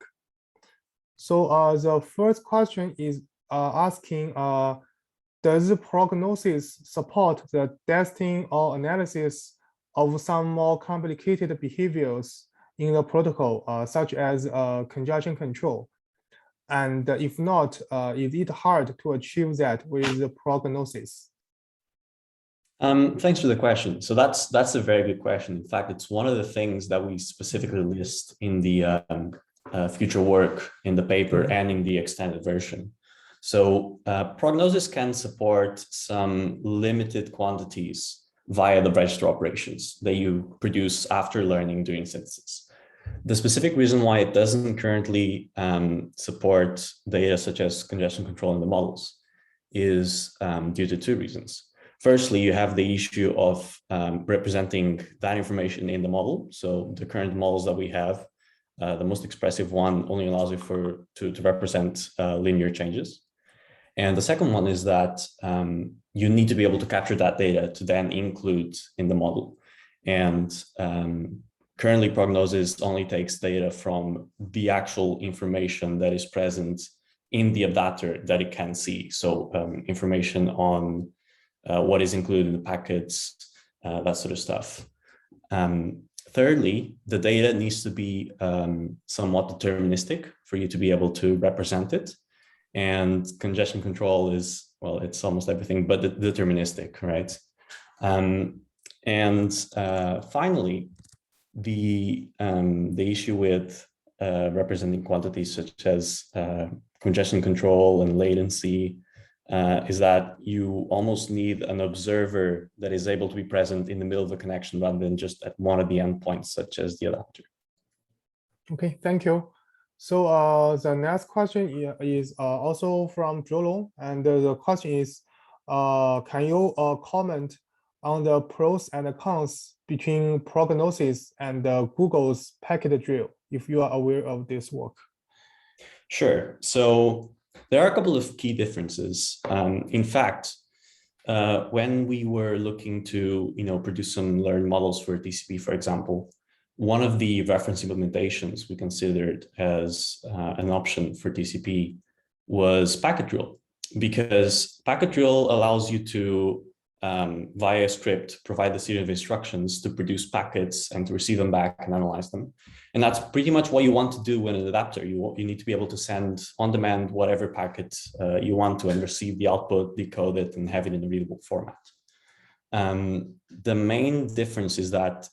S1: So the first question is asking, does the prognosis support the testing or analysis of some more complicated behaviors in the protocol, such as congestion control? And if not, is it hard to achieve that with the prognosis?
S6: Thanks for the question. So that's a very good question. In fact, it's one of the things that we specifically list in the future work in the paper and in the extended version. So Prognosis can support some limited quantities via the register operations that you produce after learning during synthesis. The specific reason why it doesn't currently support data such as congestion control in the models is due to two reasons. Firstly, you have the issue of representing that information in the model. So the current models that we have, the most expressive one only allows you to represent linear changes. And the second one is that you need to be able to capture that data to then include in the model. And currently, Prognosis only takes data from the actual information that is present in the adapter that it can see. So information on what is included in the packets, that sort of stuff. Thirdly, the data needs to be somewhat deterministic for you to be able to represent it. And congestion control is, well, it's almost everything but deterministic, right? Finally, the issue with representing quantities such as congestion control and latency is that you almost need an observer that is able to be present in the middle of the connection rather than just at one of the endpoints, such as the adapter.
S1: Okay, thank you. So the next question is also from Jolong, and the question is, can you comment on the pros and cons between Prognosis and Google's packet drill, if you are aware of this work?
S6: Sure. So there are a couple of key differences. In fact, when we were looking to produce some learned models for TCP, for example, one of the reference implementations we considered as an option for TCP was packet drill, because packet drill allows you to, via a script, provide a series of instructions to produce packets and to receive them back and analyze them. And that's pretty much what you want to do in an adapter. You need to be able to send on demand whatever packet you want to and receive the output, decode it, and have it in a readable format. The main difference is that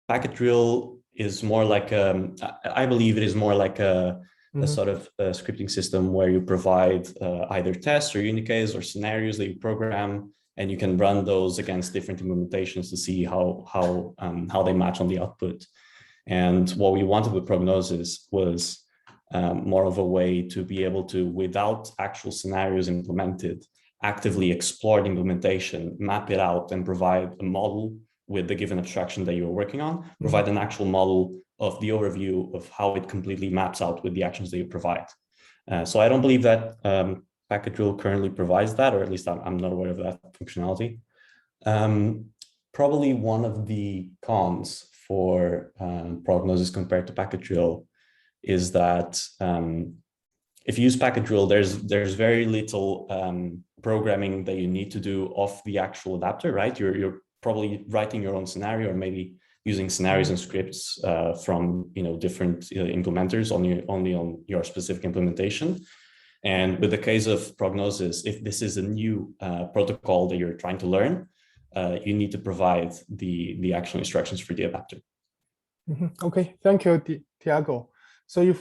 S6: packet drill is more like, I believe it is more like a sort of a scripting system where you provide either tests or use cases or scenarios that you program, and you can run those against different implementations to see how they match on the output. And what we wanted with Prognosis was more of a way to be able to, without actual scenarios implemented, actively explore the implementation, map it out, and provide a model with the given abstraction that you're working on, provide an actual model of the overview of how it completely maps out with the actions that you provide. So I don't believe that packet drill currently provides that, or at least I'm not aware of that functionality. Probably one of the cons for Prognosis compared to packet drill is that if you use packet drill, there's very little programming that you need to do off the actual adapter, right? You're probably writing your own scenario, or maybe using scenarios and scripts from different implementers only on your specific implementation. And with the case of Prognosis, if this is a new protocol that you're trying to learn, you need to provide the actual instructions for the adapter.
S1: Okay, thank you, Tiago. So if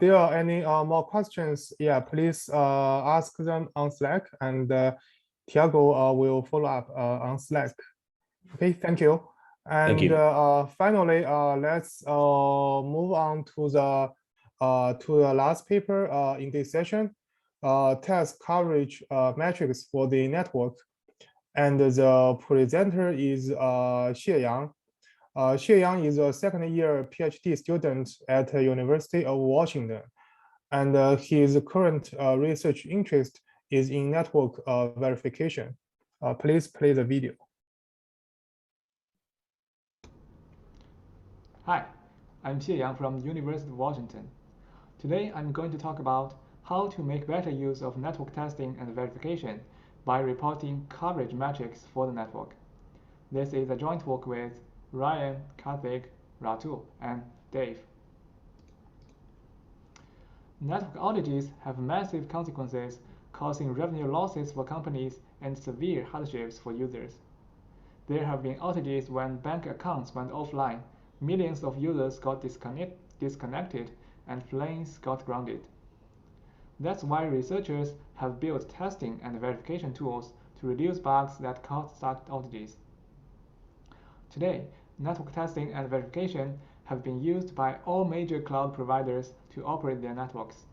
S1: there are any more questions, yeah, please ask them on Slack, and Tiago will follow up on Slack. Okay, thank you. And
S6: Thank you.
S1: Finally, let's move on to the last paper in this session, test coverage metrics for the network. And the presenter is Xie Yang. Xie Yang is a second-year PhD student at the University of Washington, and his current research interest is in network verification. Please play the video.
S7: Hi, I'm Xie Yang from the University of Washington. Today I'm going to talk about how to make better use of network testing and verification by reporting coverage metrics for the network. This is a joint work with Ryan, Karthik, Ratu, and Dave. Network outages have massive consequences, causing revenue losses for companies and severe hardships for users. There have been outages when bank accounts went offline, millions of users got disconnected, and planes got grounded. That's why researchers have built testing and verification tools to reduce bugs that cause such outages. Today, network testing and verification have been used by all major cloud providers to operate their networks.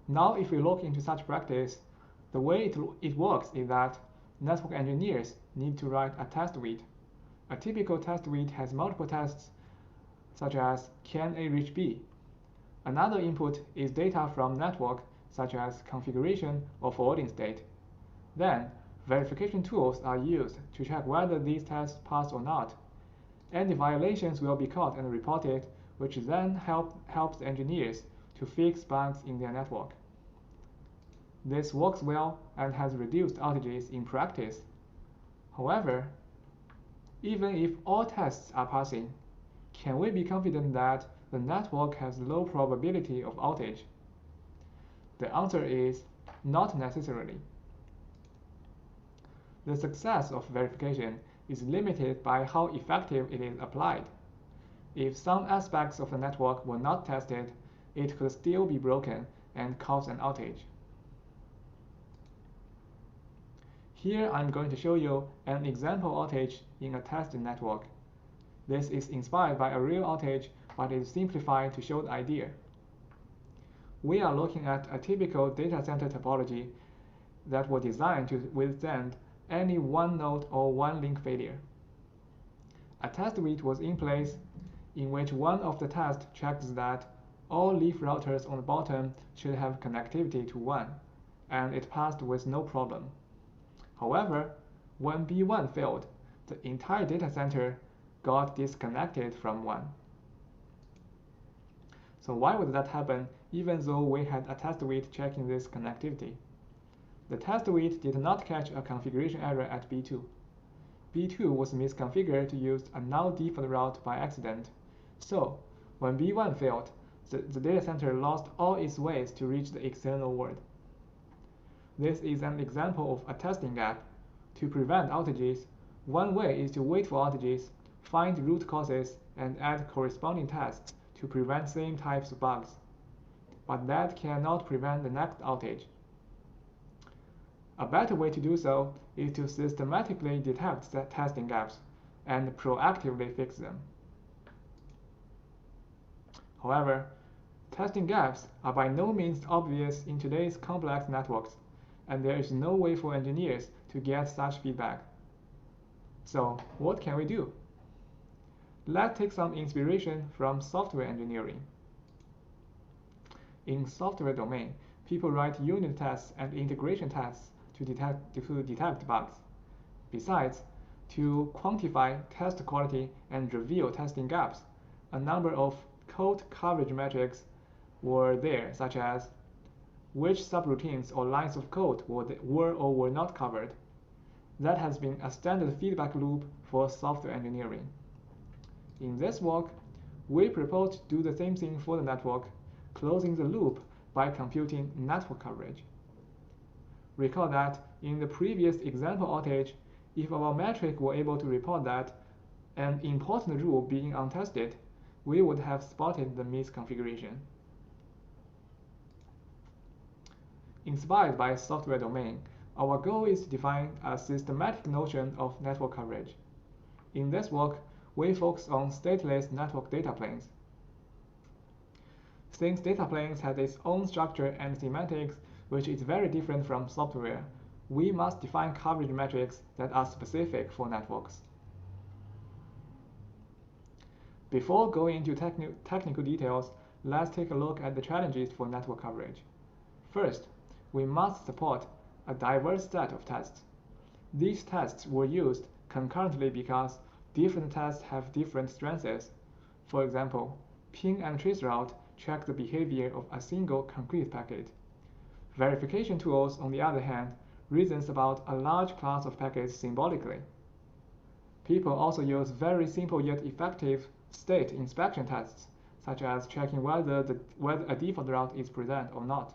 S7: Now, if we look into such practice, the way it works is that network engineers need to write a test suite. A typical test suite has multiple tests, such as can A reach B? Another input is data from network, such as configuration or forwarding state. Then, verification tools are used to check whether these tests pass or not. Any violations will be caught and reported, which then helps engineers to fix bugs in their network. This works well and has reduced outages in practice. However, even if all tests are passing, can we be confident that the network has low probability of outage? The answer is not necessarily. The success of verification is limited by how effective it is applied. If some aspects of the network were not tested, it could still be broken and cause an outage. Here I'm going to show you an example outage in a tested network. This is inspired by a real outage, but is simplified to show the idea. We are looking at a typical data center topology that was designed to withstand any one node or one link failure. A test suite was in place in which one of the tests checks that all leaf routers on the bottom should have connectivity to WAN, and it passed with no problem. However, when B1 failed, the entire data center got disconnected from WAN. So why would that happen even though we had a test suite checking this connectivity? The test suite did not catch a configuration error at B2. B2 was misconfigured to use a null default route by accident. So, when B1 failed, the data center lost all its ways to reach the external world. This is an example of a testing gap. To prevent outages, one way is to wait for outages, find root causes, and add corresponding tests to prevent same types of bugs. But that cannot prevent the next outage. A better way to do so is to systematically detect testing gaps and proactively fix them. However, testing gaps are by no means obvious in today's complex networks, and there is no way for engineers to get such feedback. So, what can we do? Let's take some inspiration from software engineering. In software domain, people write unit tests and integration tests to detect bugs. Besides, to quantify test quality and reveal testing gaps, a number of code coverage metrics were there, such as which subroutines or lines of code were or were not covered. That has been a standard feedback loop for software engineering. In this work, we propose to do the same thing for the network, closing the loop by computing network coverage. Recall that in the previous example outage, if our metric were able to report that an important rule being untested, we would have spotted the misconfiguration. Inspired by software domain, our goal is to define a systematic notion of network coverage. In this work, we focus on stateless network data planes. Since data planes have its own structure and semantics, which is very different from software, we must define coverage metrics that are specific for networks. Before going into technical details, let's take a look at the challenges for network coverage. First, we must support a diverse set of tests. These tests were used concurrently because different tests have different strengths. For example, ping and traceroute track the behavior of a single concrete packet. Verification tools, on the other hand, reasons about a large class of packets symbolically. People also use very simple yet effective state inspection tests, such as checking whether a default route is present or not.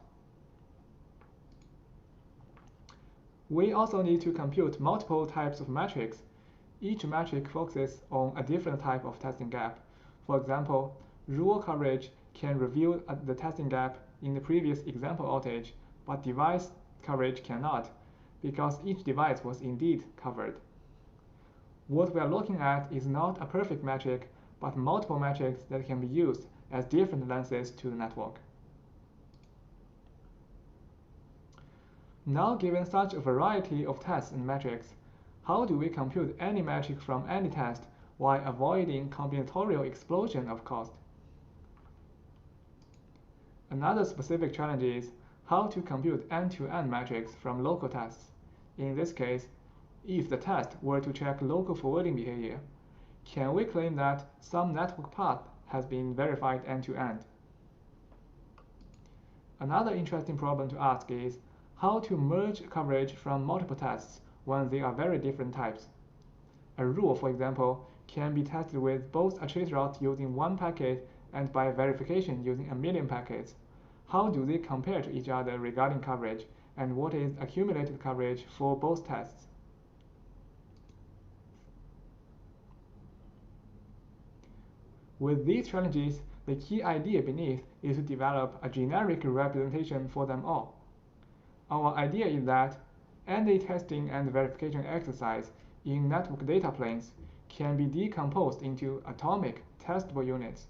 S7: We also need to compute multiple types of metrics. Each metric focuses on a different type of testing gap. For example, rule coverage can reveal the testing gap in the previous example outage, but device coverage cannot, because each device was indeed covered. What we are looking at is not a perfect metric, but multiple metrics that can be used as different lenses to the network. Now, given such a variety of tests and metrics, how do we compute any metric from any test while avoiding combinatorial explosion of cost? Another specific challenge is how to compute end-to-end metrics from local tests. In this case, if the test were to check local forwarding behavior, can we claim that some network path has been verified end-to-end? Another interesting problem to ask is how to merge coverage from multiple tests when they are very different types. A rule, for example, can be tested with both a traceroute using one packet and by verification using a million packets. How do they compare to each other regarding coverage, and what is accumulated coverage for both tests? With these challenges, the key idea beneath is to develop a generic representation for them all. Our idea is that any testing and verification exercise in network data planes can be decomposed into atomic testable units.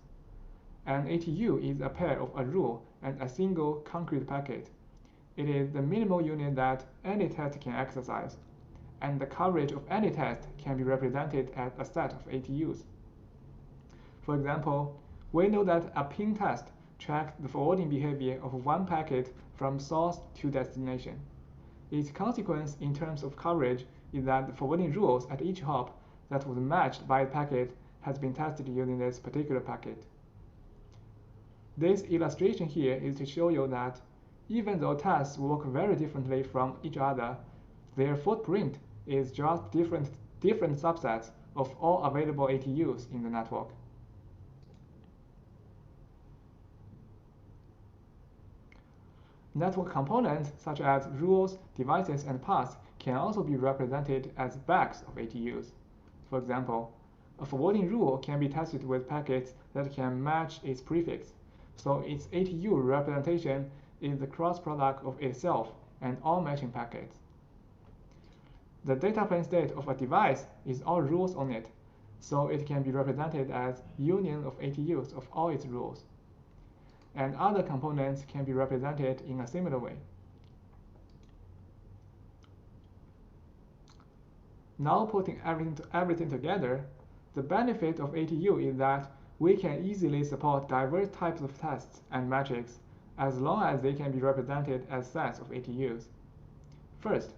S7: An ATU is a pair of a rule and a single concrete packet. It is the minimal unit that any test can exercise, and the coverage of any test can be represented as a set of ATUs. For example, we know that a ping test tracks the forwarding behavior of one packet from source to destination. Its consequence in terms of coverage is that the forwarding rules at each hop that was matched by the packet has been tested using this particular packet. This illustration here is to show you that even though tests work very differently from each other, their footprint is just different subsets of all available ATUs in the network. Network components such as rules, devices, and paths can also be represented as bags of ATUs. For example, a forwarding rule can be tested with packets that can match its prefix, so its ATU representation is the cross product of itself and all matching packets. The data plane state of a device is all rules on it, so it can be represented as union of ATUs of all its rules. And other components can be represented in a similar way. Now putting everything together, the benefit of ATU is that we can easily support diverse types of tests and metrics as long as they can be represented as sets of ATUs. First,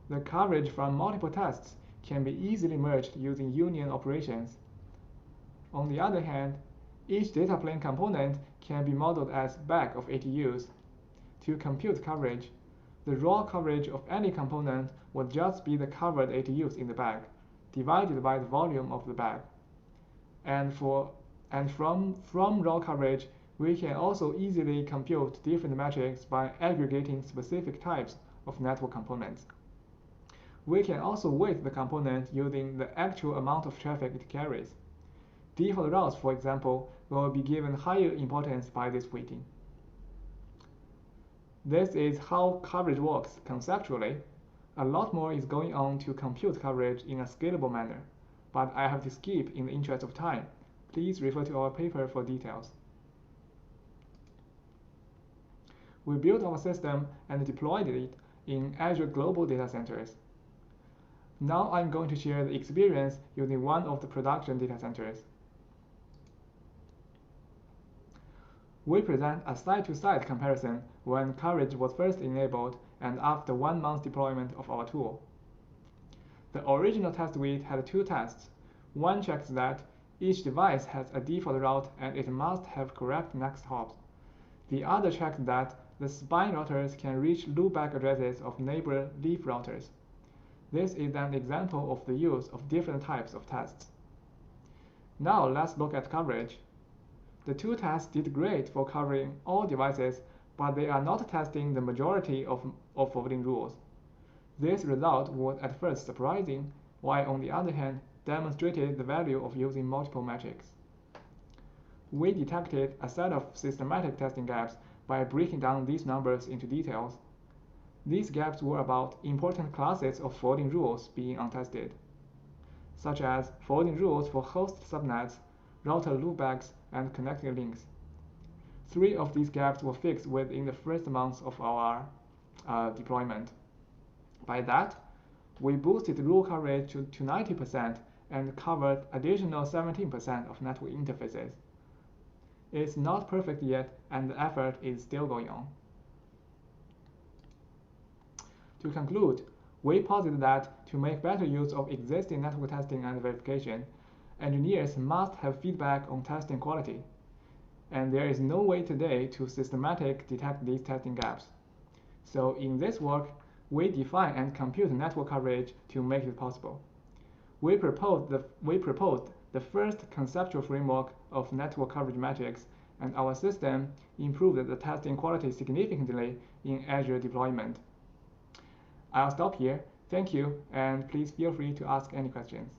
S7: the coverage from multiple tests can be easily merged using union operations. On the other hand, each data plane component can be modeled as bag of ATUs. To compute coverage, the raw coverage of any component would just be the covered ATUs in the bag, divided by the volume of the bag. And from raw coverage, we can also easily compute different metrics by aggregating specific types of network components. We can also weight the component using the actual amount of traffic it carries. Default routes, for example, will be given higher importance by this weighting. This is how coverage works conceptually. A lot more is going on to compute coverage in a scalable manner, but I have to skip in the interest of time. Please refer to our paper for details. We built our system and deployed it in Azure Global Data Centers. Now I'm going to share the experience using one of the production data centers. We present a side-to-side comparison when coverage was first enabled and after 1 month deployment of our tool. The original test suite had 2 tests. One checks that each device has a default route and it must have correct next hops. The other checks that the spine routers can reach loopback addresses of neighbor leaf routers. This is an example of the use of different types of tests. Now let's look at coverage. The 2 tests did great for covering all devices, but they are not testing the majority of forwarding rules. This result was at first surprising, while on the other hand demonstrated the value of using multiple metrics. We detected a set of systematic testing gaps by breaking down these numbers into details. These gaps were about important classes of forwarding rules being untested, such as forwarding rules for host subnets, router loopbacks, and connecting links. 3 of these gaps were fixed within the first month of our deployment. By that, we boosted rule coverage to 90% and covered additional 17% of network interfaces. It's not perfect yet, and the effort is still going on. To conclude, we posit that to make better use of existing network testing and verification, engineers must have feedback on testing quality. And there is no way today to systematically detect these testing gaps. So in this work, we define and compute network coverage to make it possible. We proposed the first conceptual framework of network coverage metrics, and our system improved the testing quality significantly in Azure deployment. I'll stop here. Thank you, and please feel free to ask any questions.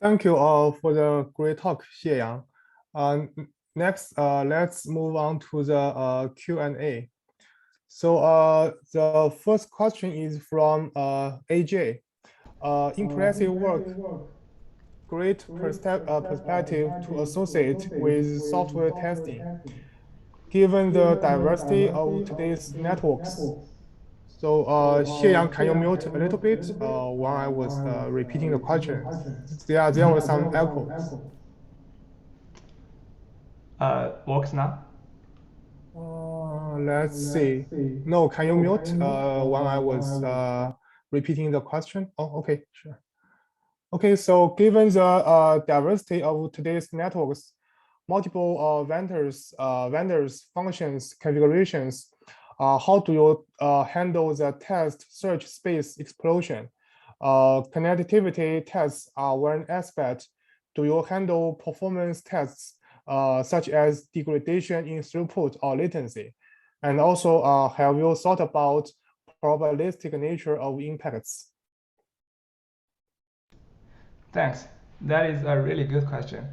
S1: Thank you for the great talk, Xie Yang. Next, let's move on to the Q&A. So the first question is from AJ. Impressive work. Great perspective to associate with software testing, given the diversity of today's networks. So Xie Yang, can you mute a little bit while I was repeating the question? There were some echoes.
S7: Works now?
S1: Let's see. No, can you mute when I was repeating the question? Oh, okay, sure. Okay, so given the diversity of today's networks, multiple vendors, functions, configurations, how do you handle the test search space explosion? Connectivity tests are one aspect. Do you handle performance tests such as degradation in throughput or latency? And also, have you thought about probabilistic nature of impacts?
S7: Thanks. That is a really good question.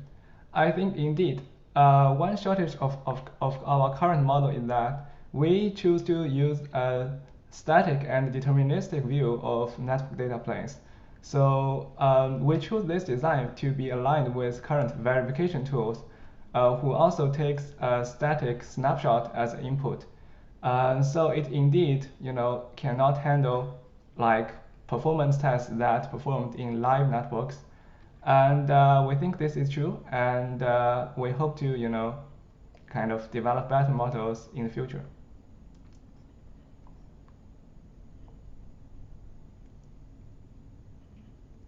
S7: I think indeed, one shortage of our current model is that we choose to use a static and deterministic view of network data planes. So we choose this design to be aligned with current verification tools, who also takes a static snapshot as an input. So it indeed, cannot handle like performance tests that performed in live networks. And we think this is true, and we hope to, kind of develop better models in the future.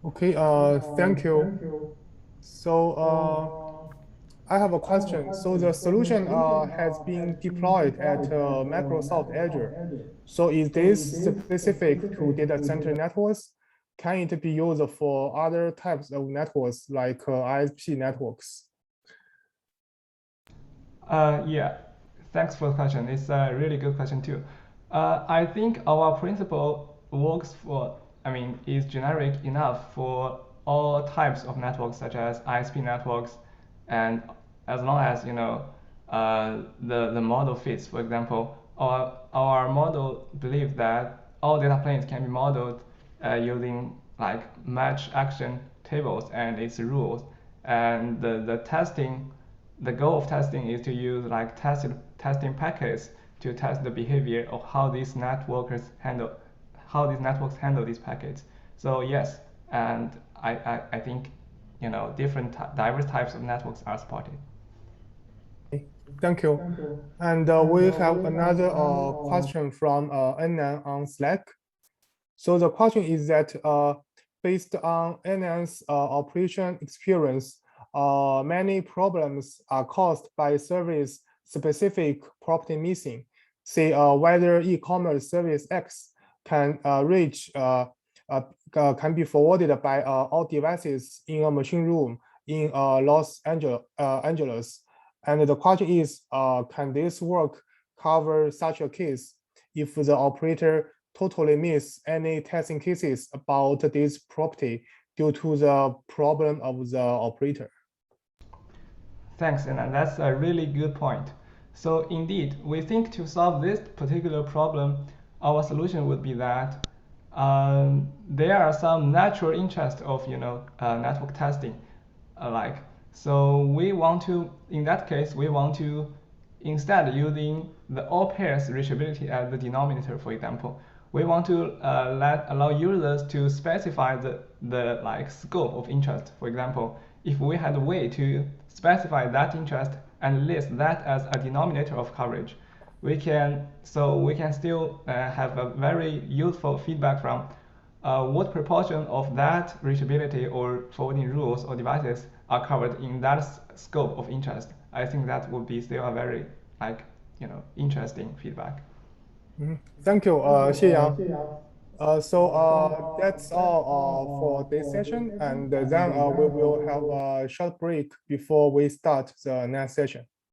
S1: Okay, thank you. So I have a question. So the solution has been deployed at Microsoft Azure. So is this specific to data center networks? Can it be used for other types of networks like ISP networks?
S7: Yeah, thanks for the question. It's a really good question too. I think our principle works is generic enough for all types of networks such as ISP networks, and as long as the model fits. For example, our model believes that all data planes can be modeled using like match action tables and its rules, and the goal of testing is to use like testing packets to test the behavior of how these networks handle these packets. So yes, and I think different diverse types of networks are supported.
S1: Thank you. And we have another question from Annan on Slack. So the question is that based on Annan's operation experience, many problems are caused by service-specific property missing. Say whether e-commerce service X can can be forwarded by all devices in a machine room in Los Angeles. And the question is, can this work cover such a case if the operator totally miss any testing cases about this property due to the problem of the operator?
S7: Thanks, and that's a really good point. So indeed, we think to solve this particular problem, our solution would be that there are some natural interests of network testing, so we want to, in that case, we want to, instead using the all pairs reachability as the denominator, for example, we want to allow users to specify the scope of interest. For example, if we had a way to specify that interest and list that as a denominator of coverage, we can still have a very useful feedback from what proportion of that reachability or forwarding rules or devices are covered in that scope of interest. I think that would be still a very interesting feedback.
S1: Thank you, Xie Yang. So that's all for this session, and then we will have a short break before we start the next session.